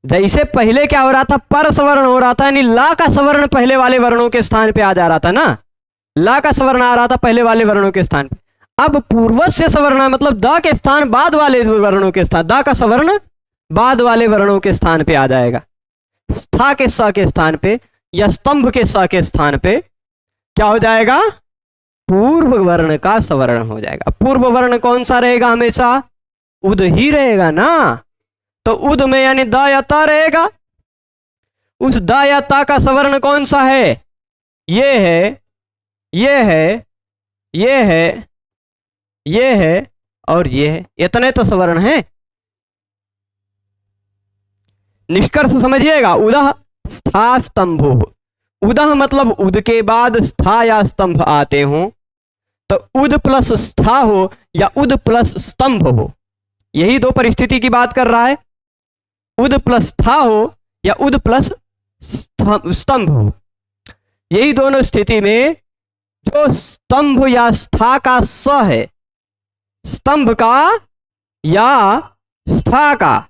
जैसे पहले क्या हो रहा था, पर सवर्ण हो रहा था, यानी ला का सवर्ण पहले वाले वर्णों के स्थान पे आ जा रहा था ना, ला का सवर्ण आ रहा था पहले वाले वर्णों के स्थान पे। अब पूर्वस्य सवर्ण मतलब द के स्थान बाद वाले वर्णों के स्थान, द का सवर्ण बाद वाले वर्णों के स्थान पे आ जाएगा। स्था के स के स्थान पे या स्तंभ के स के स्थान पे क्या हो जाएगा? पूर्व वर्ण का सवर्ण हो जाएगा। पूर्व वर्ण कौन सा रहेगा? हमेशा उद ही रहेगा ना, तो उद में यानी द या ता रहेगा। उस द या ता का सवर्ण कौन सा है? ये है, ये है, ये है, ये है और ये है, इतने तो सवर्ण है। निष्कर्ष समझिएगा, उदह स्था स्तंभो। उदह मतलब उद के बाद स्था या स्तंभ आते हों, तो उद प्लस स्था हो या उद प्लस स्तंभ हो, यही दो परिस्थिति की बात कर रहा है। उद प्लस स्था हो या उद प्लस स्तंभ हो, यही दोनों स्थिति में जो स्तंभ या स्था का स है, स्तंभ का या स्था का,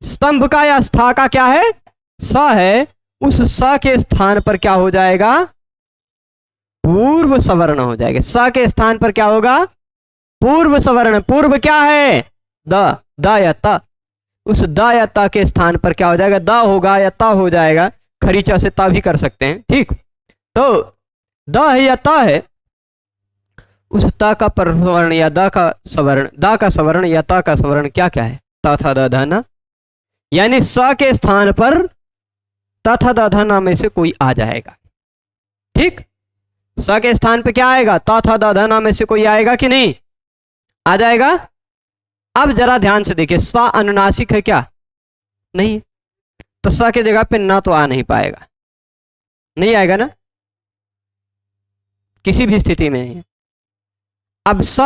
स्तंभ का या स्था का क्या है, स है, उस स के स्थान पर क्या हो जाएगा, पूर्व सवर्ण हो जाएगा। स के स्थान पर क्या होगा, पूर्व सवर्ण। पूर्व क्या है, द या त, उस द या त के स्थान पर क्या हो जाएगा, द होगा या त हो जाएगा। खरीचा से ता भी कर सकते हैं, ठीक। तो द है या त है, उस त का परवर्ण या द का सवर्ण, द का सवर्ण या त का सवर्ण क्या क्या है, त था द ध न, यानी स के स्थान पर त था द ध न में से कोई आ जाएगा, ठीक। स के स्थान पे क्या आएगा, त था द ध न में से कोई आएगा कि नहीं, आ जाएगा। अब जरा ध्यान से देखिए, स अनुनासिक है क्या, नहीं, तो स के जगह पे ना तो आ नहीं पाएगा, नहीं आएगा ना, किसी भी स्थिति में नहीं। अब स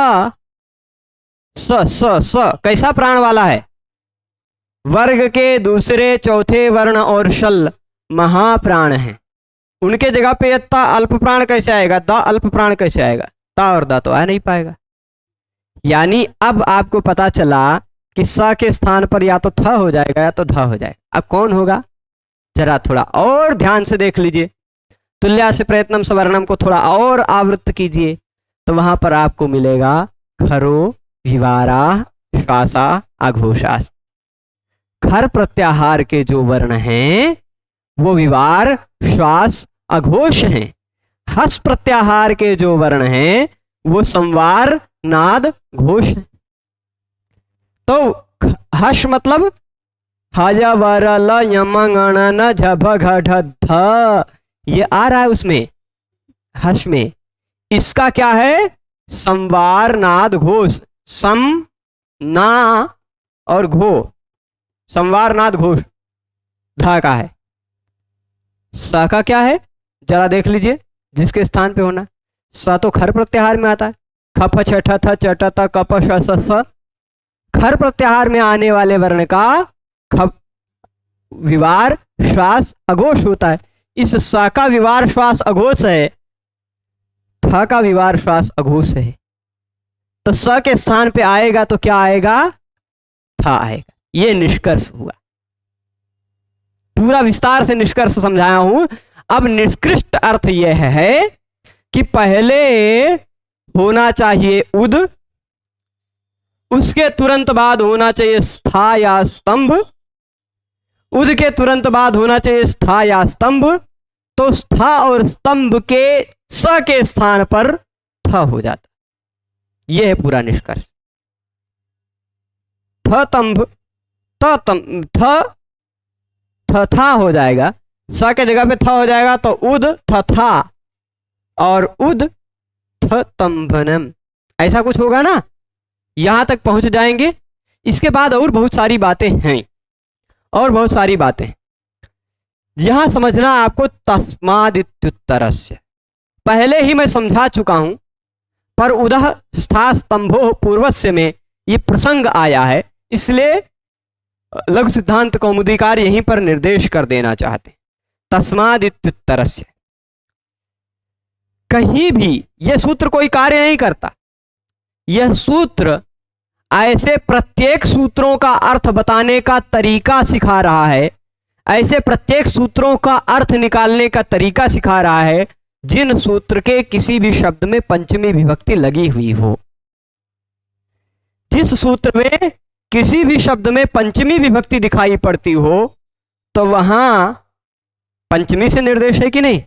कैसा प्राण वाला है, वर्ग के दूसरे चौथे वर्ण और शल महाप्राण है, उनके जगह पे ता अल्प प्राण कैसे आएगा, द अल्प प्राण कैसे आएगा, ता और दा तो आ नहीं पाएगा। यानी अब आपको पता चला कि स के स्थान पर या तो थ हो जाएगा या तो ध हो जाएगा। अब कौन होगा, जरा थोड़ा और ध्यान से देख लीजिए, तुल्या से प्रयत्नम सवर्णम को थोड़ा और आवृत्त कीजिए, तो वहां पर आपको मिलेगा खरो विवारा श्वासा अघोषास। खर प्रत्याहार के जो वर्ण हैं वो विवार श्वास अघोष हैं, हस प्रत्याहार के जो वर्ण हैं वो संवार नाद घोष है। तो हश मतलब हय वर ल यम गण न झभ घ ढ ध, ये आ रहा है उसमें हश में, इसका क्या है, संवार नाद घोष, सम ना और घो, संवार नाद घोष धा का है। स का क्या है, जरा देख लीजिए जिसके स्थान पे होना, स तो खर प्रत्याहार में आता है, खप छठ थ चट त कप श स, खर प्रत्याहार में आने वाले वर्ण का खप विवार श्वास अघोष होता है। इस स का विवार श्वास अघोष है, थ का विवार श्वास अघोष है, तो स के स्थान पे आएगा तो क्या आएगा, थ आएगा। ये निष्कर्ष हुआ, पूरा विस्तार से निष्कर्ष समझाया हूं। अब निष्कृष्ट अर्थ यह है कि पहले होना चाहिए उद, उसके तुरंत बाद होना चाहिए स्था या स्तंभ, उद के तुरंत बाद होना चाहिए स्था या स्तंभ, तो स्था और स्तंभ के स के स्थान पर थ हो जाता। यह है पूरा निष्कर्ष। थ तंभ थ था हो जाएगा, स के जगह पे थ हो जाएगा, तो उद थ था और उद थ तंभनम, ऐसा कुछ होगा ना, यहां तक पहुंच जाएंगे। इसके बाद और बहुत सारी बातें हैं, और बहुत सारी बातें यहां समझना आपको। तस्मादित्युत्तरस्य पहले ही मैं समझा चुका हूं, पर उदह स्था स्तंभो पूर्वस्य में ये प्रसंग आया है, इसलिए लघु सिद्धांत कौमुदीकार यहीं पर निर्देश कर देना चाहते। तस्मादित्युत्तरस्य, कहीं भी यह सूत्र कोई कार्य नहीं करता, यह सूत्र ऐसे प्रत्येक सूत्रों का अर्थ बताने का तरीका सिखा रहा है, ऐसे प्रत्येक सूत्रों का अर्थ निकालने का तरीका सिखा रहा है जिन सूत्र के किसी भी शब्द में पंचमी विभक्ति लगी हुई हो। जिस सूत्र में किसी भी शब्द में पंचमी विभक्ति दिखाई पड़ती हो तो वहां पंचमी से निर्देश है कि नहीं,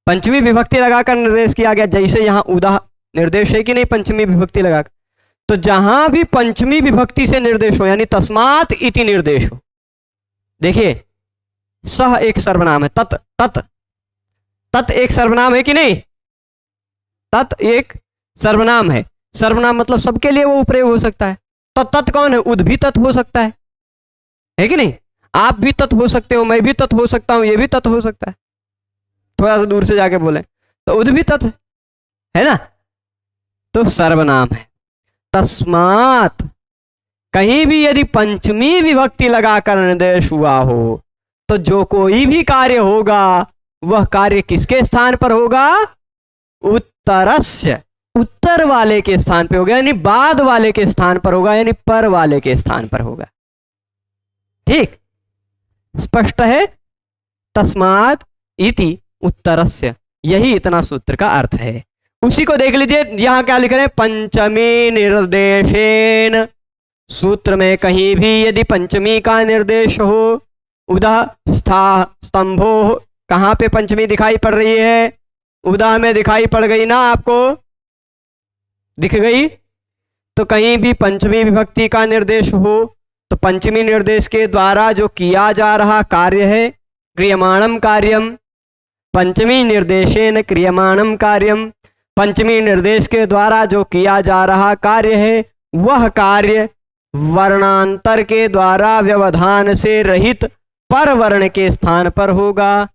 पंचमी विभक्ति लगाकर निर्देश किया गया, जैसे यहां उदा निर्देश है कि नहीं पंचमी विभक्ति लगाकर। तो जहां भी पंचमी विभक्ति से निर्देश हो, यानी तस्मात् इति निर्देश हो, देखिए सह एक सर्वनाम है, तत् तत् तत् एक सर्वनाम है कि नहीं, तत् एक सर्वनाम है। सर्वनाम मतलब सबके लिए वो उपयोग हो सकता है। तो तत् कौन है, उद भी तत् हो सकता है कि नहीं, आप भी तत् हो सकते हो, मैं भी तत् हो सकता हूं, ये भी तत् हो सकता है। थोड़ा सा दूर से जाके बोले तो उद भी तत् है। है ना, तो सर्वनाम है। तस्मात् कहीं भी यदि पंचमी विभक्ति लगाकर निर्देश हुआ हो तो जो कोई भी कार्य होगा वह कार्य किसके स्थान पर होगा? उत्तरस्य, उत्तर वाले के स्थान पर होगा, यानी बाद वाले के स्थान पर होगा, यानी पर वाले के स्थान पर होगा। ठीक, स्पष्ट है। तस्मात् इति उत्तरस्य, यही इतना सूत्र का अर्थ है। उसी को देख लीजिए, यहां क्या लिख रहे हैं? पंचमी निर्देशेन। सूत्र में कहीं भी यदि पंचमी का निर्देश हो, उदा स्था स्तंभो, कहां पे पंचमी दिखाई पड़ रही है? उदा में दिखाई पड़ गई ना, आपको दिख गई? तो कहीं भी पंचमी विभक्ति का निर्देश हो तो पंचमी निर्देश के द्वारा जो किया जा रहा कार्य है, क्रियमाणम कार्यम, पंचमी निर्देशेन क्रियमाणम कार्यम, पंचमी निर्देश के द्वारा जो किया जा रहा कार्य है वह कार्य वर्णांतर के द्वारा व्यवधान से रहित पर वर्ण के स्थान पर होगा।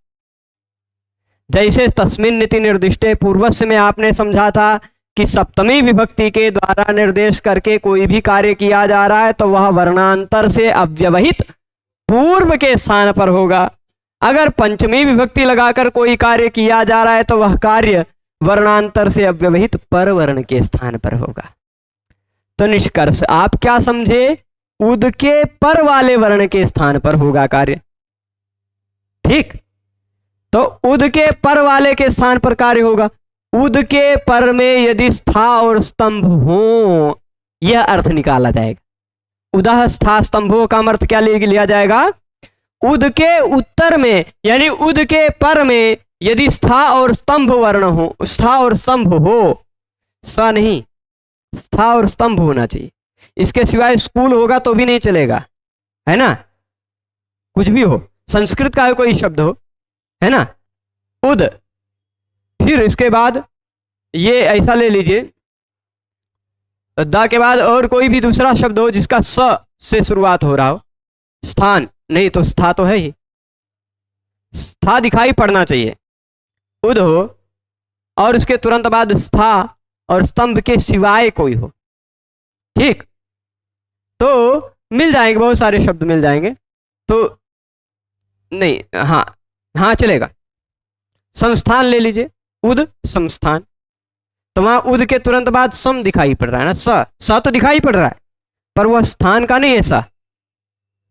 जैसे तस्मिन् नीति निर्दिष्टे पूर्वस्य में आपने समझा था कि सप्तमी विभक्ति के द्वारा निर्देश करके कोई भी कार्य किया जा रहा है तो वह वर्णांतर से अव्यवहित पूर्व के स्थान पर होगा। अगर पंचमी विभक्ति लगाकर कोई कार्य किया जा रहा है तो वह कार्य वर्णांतर से अव्यवहित पर वर्ण के स्थान पर होगा। तो निष्कर्ष आप क्या समझे? उद के पर वाले वर्ण के स्थान पर होगा कार्य। ठीक, तो उद के पर वाले के स्थान पर कार्य होगा। उद के पर में यदि स्था और स्तंभ हो, यह अर्थ निकाला जाएगा। उदह स्था स्तंभों का अर्थ क्या लिया जाएगा? उद के उत्तर में, यानी उद के पर में यदि स्था और स्तंभ वर्ण हो, स्था और स्तंभ हो, स नहीं, स्था और स्तंभ होना चाहिए। इसके सिवाय स्कूल होगा तो भी नहीं चलेगा, है ना, कुछ भी हो, संस्कृत का कोई शब्द हो, है ना, उद। फिर इसके बाद ये ऐसा ले लीजिए, द के बाद और कोई भी दूसरा शब्द हो जिसका स से शुरुआत हो रहा हो। स्थान नहीं तो स्था तो है ही, स्था दिखाई पड़ना चाहिए। उद हो और उसके तुरंत बाद स्था और स्तंभ के सिवाय कोई हो। ठीक, तो मिल जाएंगे, बहुत सारे शब्द मिल जाएंगे। तो नहीं, हाँ हाँ चलेगा। संस्थान ले लीजिए, उद संस्थान, तो वहां उद के तुरंत बाद सम दिखाई पड़ रहा है ना, स तो दिखाई पड़ रहा है पर वह स्थान का नहीं है, सा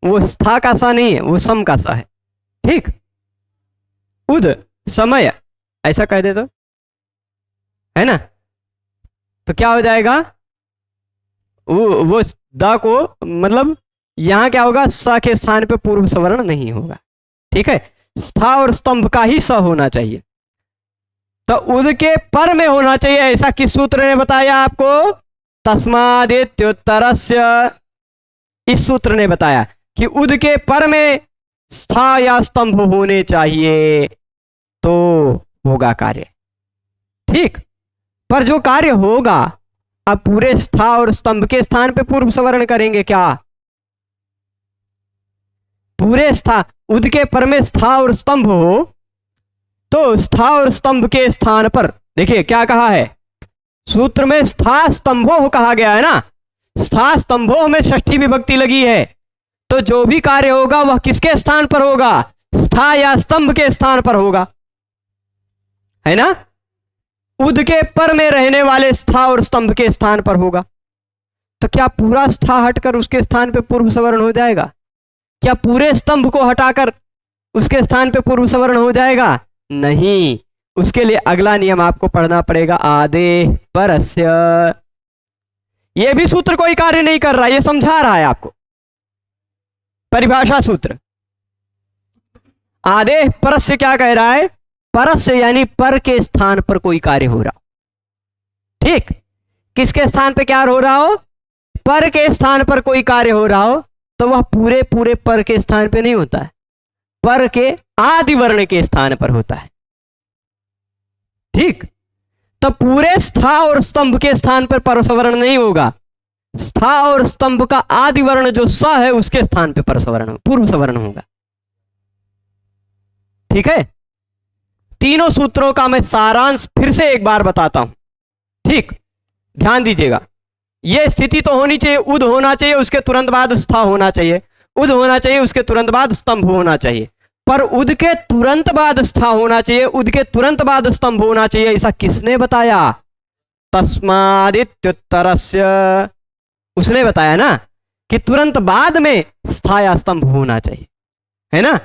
वो स्था का सा नहीं है, वो सम का सा है। ठीक, उद समय ऐसा कह दे तो, है ना, तो क्या हो जाएगा? वो द को मतलब यहां क्या होगा? स के स्थान पे पूर्व सवर्ण नहीं होगा। ठीक है, स्था और स्तंभ का ही स होना चाहिए। तो उद के पर में होना चाहिए, ऐसा किस सूत्र ने बताया आपको? तस्मादित्युत्तरस्य, इस सूत्र ने बताया कि उद के पर में स्था या स्तंभ होने चाहिए तो होगा कार्य। ठीक, पर जो कार्य होगा, अब पूरे स्था और स्तंभ के स्थान पे पूर्व सवर्ण करेंगे क्या? पूरे स्था, उद के पर में स्था और स्तंभ हो तो स्था और स्तंभ के स्थान पर देखिए क्या कहा है सूत्र में? स्था स्तंभो कहा गया है ना, स्था स्तंभो में षष्ठी विभक्ति लगी है, तो जो भी कार्य होगा वह किसके स्थान पर होगा? स्था या स्तंभ के स्थान पर होगा, है ना। उद के पर में रहने वाले स्था और स्तंभ के स्थान पर होगा। तो क्या पूरा स्था हटकर उसके स्थान पे पूर्व सवर्ण हो जाएगा? क्या पूरे स्तंभ को हटाकर उसके स्थान पे पूर्व सवर्ण हो जाएगा? नहीं, उसके लिए अगला नियम आपको पढ़ना पड़ेगा, आदेः परस्य। यह भी सूत्र कोई कार्य नहीं कर रहा, यह समझा रहा है आपको, परिभाषा सूत्र। आदेः परस्य क्या कह रहा है? परस्य यानी पर के स्थान पर कोई कार्य हो रहा हो। ठीक, किसके स्थान पे क्या हो रहा हो? पर के स्थान पर कोई कार्य हो रहा हो तो वह पूरे पूरे पर के स्थान पे नहीं होता है, पर के आदि वर्ण के स्थान पर होता है। ठीक, तो पूरे स्था और स्तंभ के स्थान पर परसवर्ण नहीं होगा, स्था और स्तंभ का आदि वर्ण जो स है उसके स्थान पे परसवर्ण पूर्व सवर्ण होगा। ठीक है, तीनों सूत्रों का मैं सारांश फिर से एक बार बताता हूं। ठीक, ध्यान दीजिएगा, ये स्थिति तो होनी चाहिए, उद होना चाहिए, उसके तुरंत बाद स्था होना चाहिए, उद होना चाहिए, उसके तुरंत बाद स्तंभ होना चाहिए, पर उद के तुरंत बाद स्था होना चाहिए, उद के तुरंत बाद स्तंभ होना चाहिए, ऐसा किसने बताया? तस्मादित्युत्तरस्य, उसने बताया ना कि तुरंत बाद में स्था या स्तंभ होना चाहिए, है ना।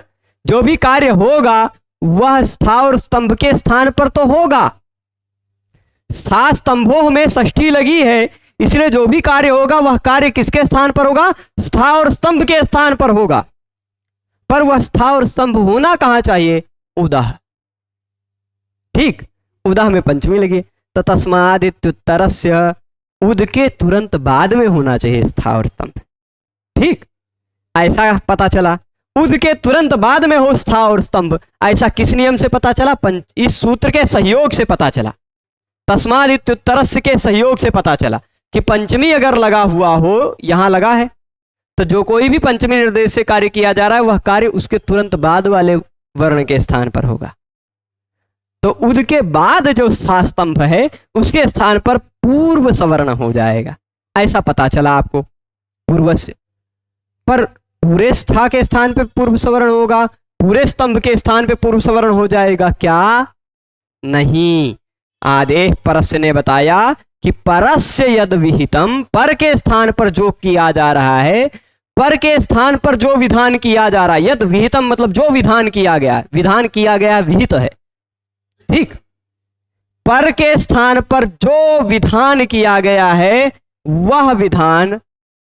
जो भी कार्य होगा वह स्था और स्तंभ के स्थान पर तो होगा। स्था स्तंभों में षष्ठी लगी है, इसलिए जो भी कार्य होगा वह कार्य किसके स्थान पर होगा? स्था और स्तंभ के स्थान पर होगा। पर वह स्था और स्तंभ होना कहां चाहिए? उदाह। ठीक, उदाह में पंचमी लगी, तो तस्मादित्युत्तरस्य, उद के तुरंत बाद में होना चाहिए स्था और स्तंभ। ठीक, ऐसा पता चला। उद के तुरंत बाद में हो स्था और स्तंभ, ऐसा किस नियम से पता चला? इस सूत्र के सहयोग से पता चला, तस्मादित्युत्तरस्य के सहयोग से पता चला कि पंचमी अगर लगा हुआ हो, यहां लगा है, तो जो कोई भी पंचमी निर्देश से कार्य किया जा रहा है वह कार्य उसके तुरंत बाद वाले वर्ण के स्थान पर होगा। तो उद के बाद जो स्था स्तंभ है उसके स्थान पर पूर्व सवर्ण हो जाएगा, ऐसा पता चला आपको पूर्व से। पर पूरे स्था के स्थान पे पूर्व सवर्ण होगा, पूरे स्तंभ के स्थान पे पूर्व सवर्ण हो जाएगा क्या? नहीं। आदेश परस्य ने बताया कि परस्य यद विहितम, पर के स्थान पर जो किया जा रहा है, पर के स्थान पर जो विधान किया जा रहा है, यद विहितम मतलब जो विधान किया गया, विधान किया गया विहित है। ठीक, पर के स्थान पर जो विधान किया गया है वह विधान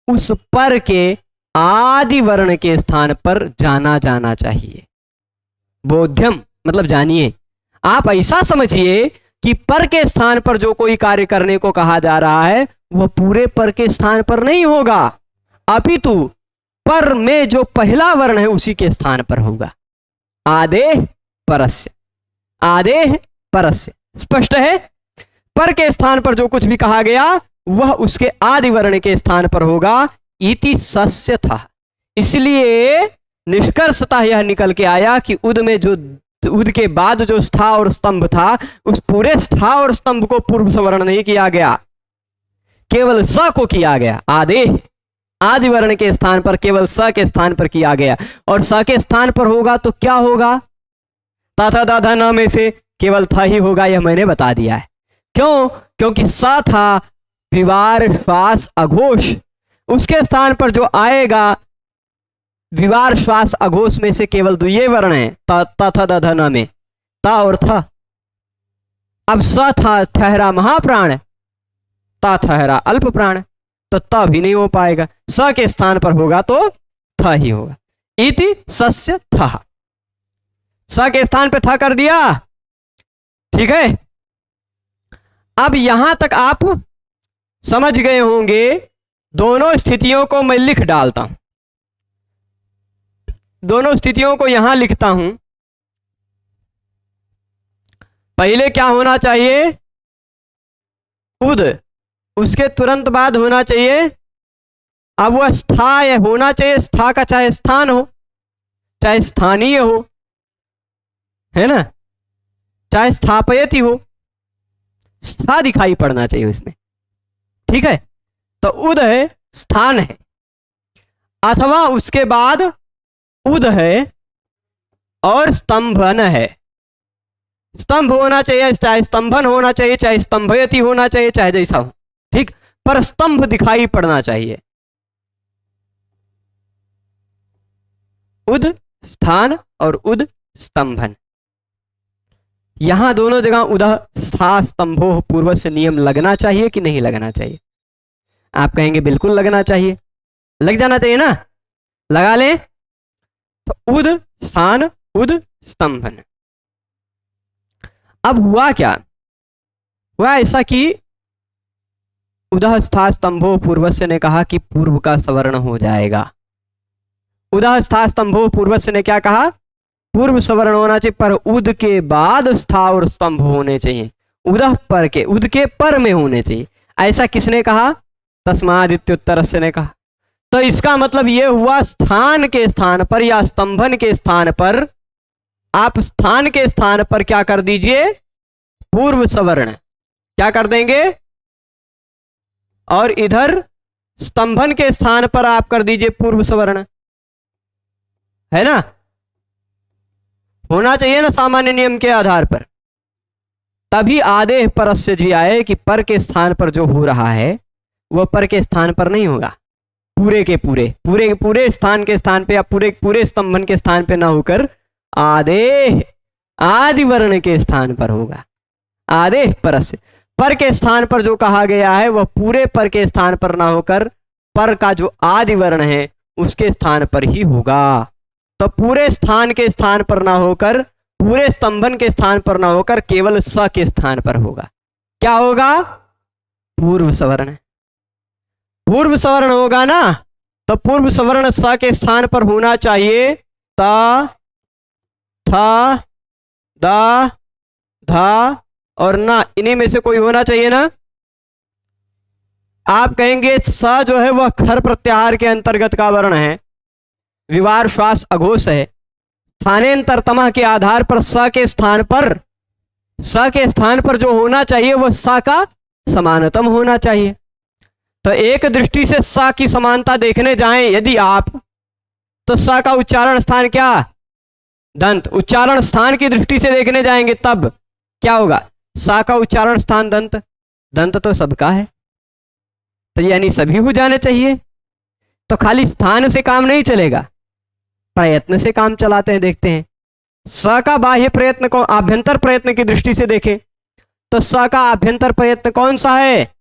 उस पर के आदि वर्ण के स्थान पर जाना चाहिए। बोध्यम मतलब जानिए, आप ऐसा समझिए कि पर के स्थान पर जो कोई कार्य करने को कहा जा रहा है वह पूरे पर के स्थान पर नहीं होगा, अपितु पर में जो पहला वर्ण है उसी के स्थान पर होगा। आदेह परस्य, आदेह परस्य, स्पष्ट है। पर के स्थान पर जो कुछ भी कहा गया वह उसके आदि वर्ण के स्थान पर होगा। इति सस्य था, इसलिए निष्कर्षतः यह निकल के आया कि उद में जो उद के बाद जो स्था और स्तंभ था उस पूरे स्था और स्तंभ को पूर्व सवर्ण नहीं किया गया, केवल स को किया गया। आदेह आदि वर्ण के स्थान पर केवल स के स्थान पर किया गया, और स के स्थान पर होगा तो क्या होगा? तथा दाधा न में से केवल था ही होगा, यह मैंने बता दिया है। क्यों? क्योंकि स था विवार श्वास अघोष, उसके स्थान पर जो आएगा विवार श्वास अघोष में से केवल दो ये वर्ण है, तथा दधन में ता और था। अब स था ठहरा महाप्राण, ता ठहरा अल्प प्राण, तो ता भी नहीं हो पाएगा, स के स्थान पर होगा तो था ही होगा। इति सस्य था, स के स्थान पे था कर दिया। ठीक है, अब यहां तक आप समझ गए होंगे। दोनों स्थितियों को मैं लिख डालता हूं, दोनों स्थितियों को यहां लिखता हूं। पहले क्या होना चाहिए? उद, उसके तुरंत बाद होना चाहिए। अब वह स्था होना चाहिए, स्था का चाहे स्थान हो चाहे स्थानीय हो, है ना, चाहे स्थापयति हो, स्था दिखाई पड़ना चाहिए उसमें। ठीक है, तो उद है, स्थान है, अथवा उसके बाद उद है और स्तंभन है। स्तंभ होना चाहिए, चाहे स्तंभन होना चाहिए, चाहे स्तंभयति होना चाहिए, चाहे जैसा हो। ठीक, पर स्तंभ दिखाई पड़ना चाहिए। उद स्थान और उद स्तंभन, यहां दोनों जगह उदह स्था स्तंभो पूर्व से नियम लगना चाहिए कि नहीं लगना चाहिए? आप कहेंगे बिल्कुल लगना चाहिए, लग जाना चाहिए ना, लगा लें। तो उद स्थान उद स्तंभन। अब हुआ क्या? हुआ ऐसा कि उदह स्था स्तंभो पूर्वस्य ने कहा कि पूर्व का सवर्ण हो जाएगा। उदह स्था स्तंभो पूर्वस्य ने क्या कहा? पूर्व सवर्ण होना चाहिए, पर उद के बाद स्था और स्तंभ होने चाहिए। उदह पर के, उद के पर में होने चाहिए, ऐसा किसने कहा? तस्मादित्युत्तरस्य ने कहा। तो इसका मतलब यह हुआ स्थान के स्थान पर या स्तंभन के स्थान पर, आप स्थान के स्थान पर क्या कर दीजिए? पूर्व सवर्ण। क्या कर देंगे? और इधर स्तंभन के स्थान पर आप कर दीजिए पूर्व सवर्ण, है ना, होना चाहिए ना सामान्य नियम के आधार पर। तभी आदेह परस्य जी आए कि पर के स्थान पर जो हो रहा है वह पर के स्थान पर नहीं होगा, पूरे के पूरे स्थान के स्थान पे या पूरे स्तंभन के स्थान पे ना होकर आदेह आदि वर्ण के स्थान पर होगा। आदेह परस्य, पर के स्थान पर जो कहा गया है वह पूरे पर के स्थान पर ना होकर पर का जो आदि वर्ण है उसके स्थान पर ही होगा। तो पूरे स्थान के स्थान पर ना होकर, पूरे स्तंभन के स्थान पर ना होकर केवल स के स्थान पर होगा। क्या होगा? पूर्व सवर्ण। पूर्व सवर्ण होगा ना, तो पूर्व सवर्ण स के स्थान पर होना चाहिए ता, था, दा, धा और ना, इन्हीं में से कोई होना चाहिए ना। आप कहेंगे स जो है वह खर प्रत्याहार के अंतर्गत का वर्ण है, विवार श्वास अघोष है। स्थानेंतरतमः के आधार पर स के स्थान पर जो होना चाहिए वह स का समानतम होना चाहिए। तो एक दृष्टि से स की समानता देखने जाएं यदि आप, तो स का उच्चारण स्थान क्या? दंत। उच्चारण स्थान की दृष्टि से देखने जाएंगे तब क्या होगा? स का उच्चारण स्थान दंत। दंत तो सबका है, तो यानी सभी हो जाने चाहिए। तो खाली स्थान से काम नहीं चलेगा, प्रयत्न से काम चलाते हैं। देखते हैं स का बाह्य प्रयत्न को आभ्यंतर प्रयत्न की दृष्टि से देखें तो स का आभ्यंतर प्रयत्न कौन सा है?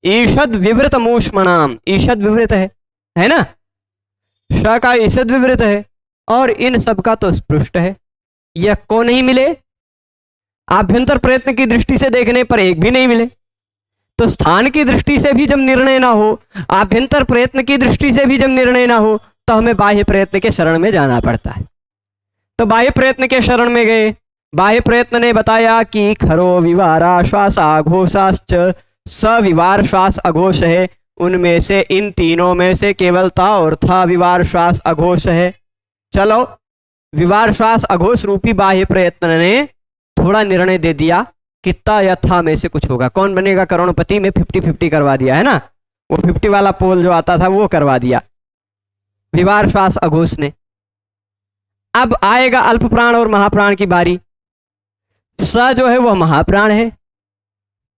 ईषद विवृत मूष्मणाम, ईषद विवृत है ना, श का ईषद विवृत है और इन सब का तो स्पृष्ट है। यह को नहीं मिले, आभ्यंतर प्रयत्न की दृष्टि से देखने पर एक भी नहीं मिले। तो स्थान की दृष्टि से भी जब निर्णय ना हो, आभ्यंतर प्रयत्न की दृष्टि से भी जब निर्णय ना हो, तो हमें बाह्य प्रयत्न के शरण में जाना पड़ता है। तो बाह्य प्रयत्न के शरण में गए। बाह्य प्रयत्न ने बताया कि खरो विवारा श्वास अघोषाश्च, सविवार श्वास अघोष है। उनमें से, इन तीनों में से केवल ता और था विवार श्वास अघोष है। चलो, विवार श्वास अघोष रूपी बाह्य प्रयत्न ने थोड़ा निर्णय दे दिया कि ता या था में से कुछ होगा। कौन बनेगा करोड़पति में 50-50 करवा दिया है ना, वो 50 वाला पोल जो आता था वो करवा दिया विवार श्वास अघोष ने। अब आएगा अल्प प्राण और महाप्राण की बारी। स जो है वह महाप्राण है,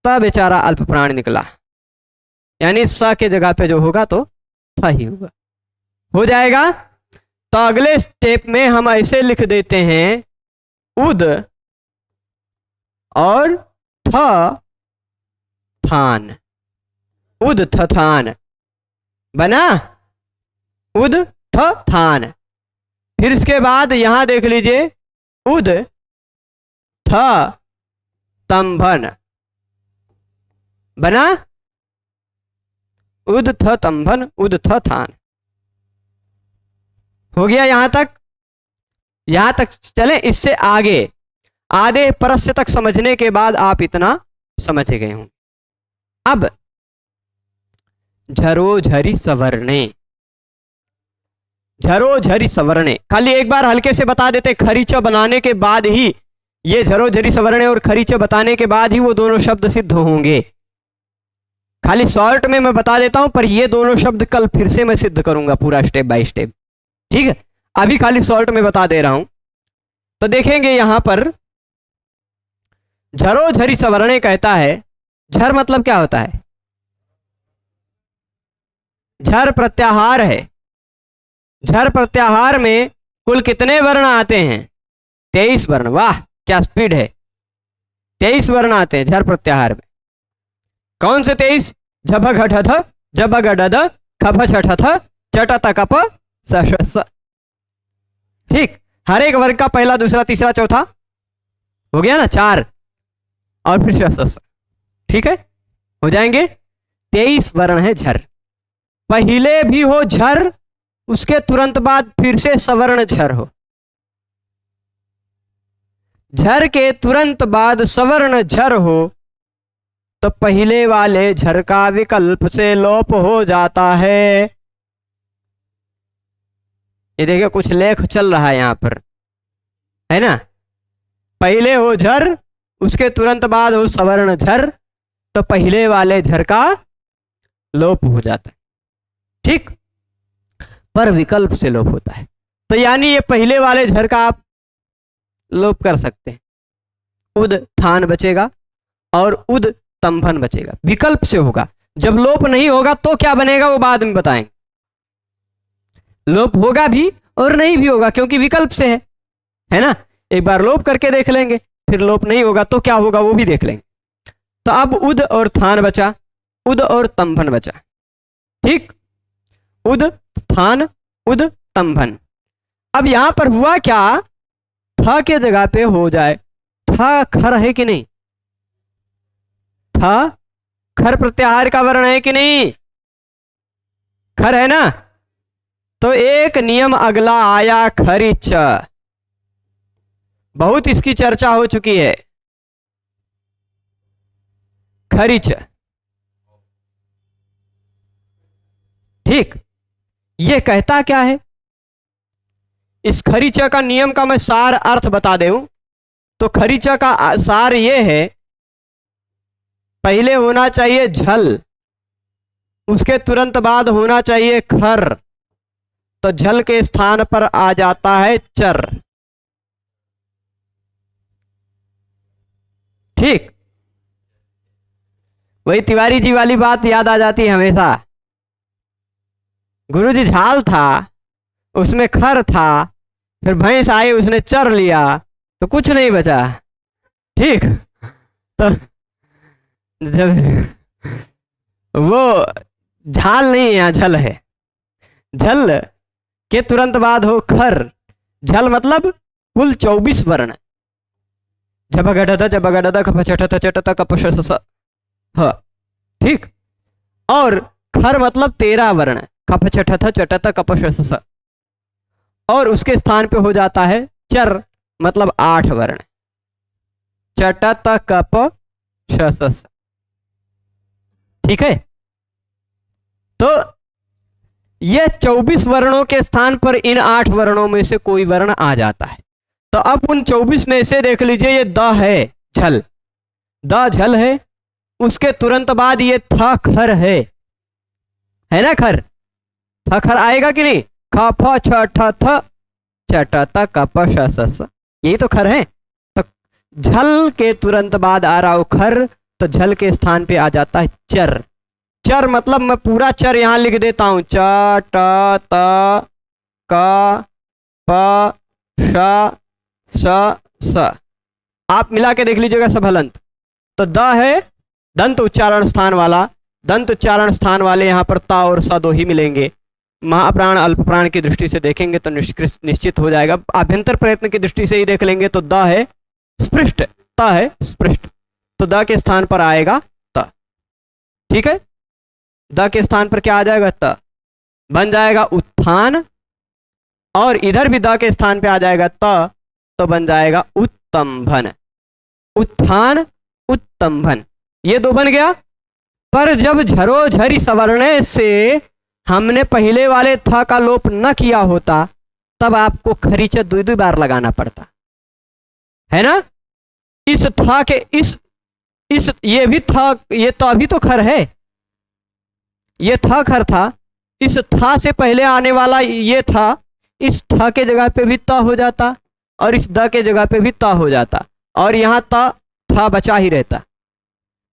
त बेचारा अल्प प्राण निकला, यानी स के जगह पे जो होगा तो था ही होगा, हो जाएगा। तो अगले स्टेप में हम ऐसे लिख देते हैं उद और थ थान, उद थ थान बना, उद थ थान। फिर इसके बाद यहां देख लीजिए उद थ तंभन बना, उद थ तंभन, उद थ थान। हो गया यहां तक? यहां तक चले। इससे आगे आदेह परस्य तक समझने के बाद आप इतना समझ गए हों। अब झरोझरी सवर्णे, झरोझरी सवर्णे खाली एक बार हल्के से बता देते, खरीच बनाने के बाद ही ये झरोझरी सवर्णे और खरीच बताने के बाद ही वो दोनों शब्द सिद्ध होंगे। खाली शॉर्ट में मैं बता देता हूं, पर ये दोनों शब्द कल फिर से मैं सिद्ध करूंगा पूरा स्टेप बाय स्टेप, ठीक है। अभी खाली शॉर्ट में बता दे रहा हूं। तो देखेंगे यहां पर झरोझरी सवर्णे कहता है, झर मतलब क्या होता है? झर प्रत्याहार है। झर प्रत्याहार में कुल कितने वर्ण आते हैं? 23 वर्ण। वाह क्या स्पीड है! 23 वर्ण आते हैं झर प्रत्याहार में। कौन से 23? झभ घट ध, जब गड ध, खभ छठ थ, चट तकप स। ठीक, हर एक वर्ग का पहला, दूसरा, तीसरा, चौथा हो गया ना, 4 और फिर स। ठीक है, हो जाएंगे। 23 वर्ण है झर। पहले भी हो झर, उसके तुरंत बाद फिर से सवर्ण झर हो। झर के तुरंत बाद सवर्ण झर हो तो पहले वाले झर का विकल्प से लोप हो जाता है। ये देखिए कुछ लेख चल रहा है यहां पर, है ना। पहले हो झर, उसके तुरंत बाद हो सवर्ण झर, तो पहले वाले झर का लोप हो जाता है, ठीक, पर विकल्प से लोप होता है। तो यानी ये पहले वाले झर का आप लोप कर सकते हैं, उद थान बचेगा और उद तंभन बचेगा, विकल्प से होगा। जब लोप नहीं होगा तो क्या बनेगा वो बाद में बताएंगे। लोप होगा भी और नहीं भी होगा क्योंकि विकल्प से है ना। एक बार लोप करके देख लेंगे, फिर लोप नहीं होगा तो क्या होगा वो भी देख लेंगे। तो अब उद और थान बचा, उद और तंभन बचा, ठीक, उद थान उद तंभन। अब यहां पर हुआ क्या, था के जगह पे हो जाए, था खर है कि नहीं, था खर प्रत्याहार का वर्ण है कि नहीं, खर है ना। तो एक नियम अगला आया खरिच, बहुत इसकी चर्चा हो चुकी है, खरिच, ठीक। ये कहता क्या है, इस खरिच का नियम का मैं सार अर्थ बता दूं तो खरिच का सार ये है, पहले होना चाहिए झल, उसके तुरंत बाद होना चाहिए खर, तो झल के स्थान पर आ जाता है चर, ठीक। वही तिवारी जी वाली बात याद आ जाती है हमेशा, गुरुजी झाल था उसमें खर था, फिर भैंस आई उसने चर लिया तो कुछ नहीं बचा, ठीक। तो जब वो झाल नहीं है, यहाँ झल है, झल के तुरंत बाद हो खर, झल मतलब कुल 24 वर्ण, झबगढ़ झबगढ़ कप चट चट कप श, ठीक। और खर मतलब 13 वर्ण, कप चट चटत कप श, और उसके स्थान पे हो जाता है चर मतलब 8 वर्ण, चटत कप श, ठीक है। तो ये 24 वर्णों के स्थान पर इन 8 वर्णों में से कोई वर्ण आ जाता है। तो अब उन 24 में से देख लीजिए, ये द है झल, द झल है, उसके तुरंत बाद ये था खर है ना, खर, था खर आएगा कि नहीं, ख फ छ ठ थ चट त कप श स, यही तो खर है। तो झल के तुरंत बाद आ रहा हो खर, तो झल के स्थान पे आ जाता है चर, चर मतलब मैं पूरा चर यहां लिख देता हूं, च ट त क प श स, आप मिला के देख लीजिएगा सब हलंत। तो द है दंत उच्चारण स्थान वाला, दंत उच्चारण स्थान वाले यहां पर ता और स दो ही मिलेंगे। महाप्राण अल्प प्राण की दृष्टि से देखेंगे तो निश्चित हो जाएगा, आभ्यंतर प्रयत्न की दृष्टि से ही देख लेंगे तो द है स्पृष्ट, त है स्पृष्ट, तो द के स्थान पर आएगा त, ठीक है। द के स्थान पर क्या आ जाएगा, त, बन जाएगा उत्थान, और इधर भी द के स्थान पे आ जाएगा त, तो बन जाएगा उत्तंभन, उत्थान उत्तंभन, ये दो बन गया। पर जब झरो झरी सवर्ण से हमने पहले वाले था का लोप न किया होता, तब आपको खरीच 2 बार लगाना पड़ता है ना। इस था के इस ये भी था, ये तो अभी तो खर है, ये था खर था, इस था से पहले आने वाला ये था, इस था के जगह पे भी ता हो जाता और इस द के जगह पे भी ता हो जाता, और यहां ता था बचा ही रहता।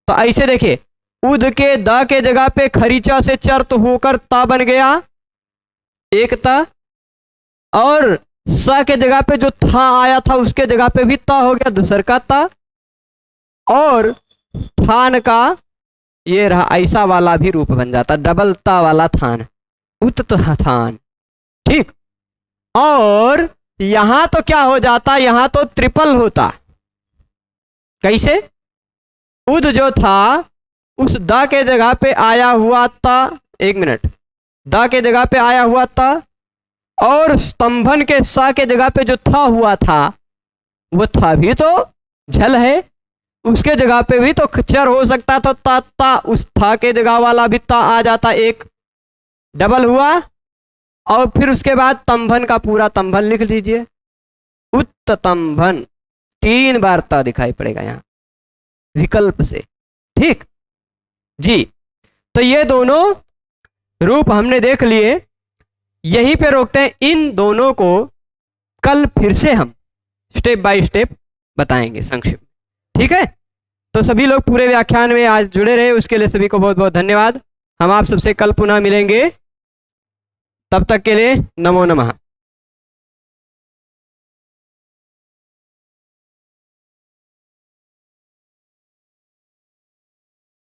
तो ऐसे देखिए, उद के द के जगह पे खरीचा से चर्त होकर ता बन गया एक ता, और स के जगह पे जो था आया था उसके जगह पे भी ता हो गया दूसर का ता, और थान का ये रहा ऐसा वाला भी रूप बन जाता, डबल ता वाला थान, उत थान, ठीक। और यहां तो क्या हो जाता, यहां तो ट्रिपल होता, कैसे, उद जो था उस द के जगह पे आया हुआ था, एक मिनट, द के जगह पे आया हुआ था, और स्तंभन के सा के जगह पे जो था हुआ था, वो था भी तो झल है, उसके जगह पे भी तो चर हो सकता था, ता उस था के जगह वाला भी ता आ जाता, एक डबल हुआ, और फिर उसके बाद तंभन का पूरा तंभन लिख लीजिए, उत्तंभन, 3 बार ता दिखाई पड़ेगा यहां विकल्प से, ठीक। जी। तो ये दोनों रूप हमने देख लिए, यहीं पे रोकते हैं। इन दोनों को कल फिर से हम स्टेप बाय स्टेप बताएंगे संक्षिप्त, ठीक है। तो सभी लोग पूरे व्याख्यान में आज जुड़े रहे, उसके लिए सभी को बहुत बहुत धन्यवाद। हम आप सबसे कल पुनः मिलेंगे, तब तक के लिए नमो नमः।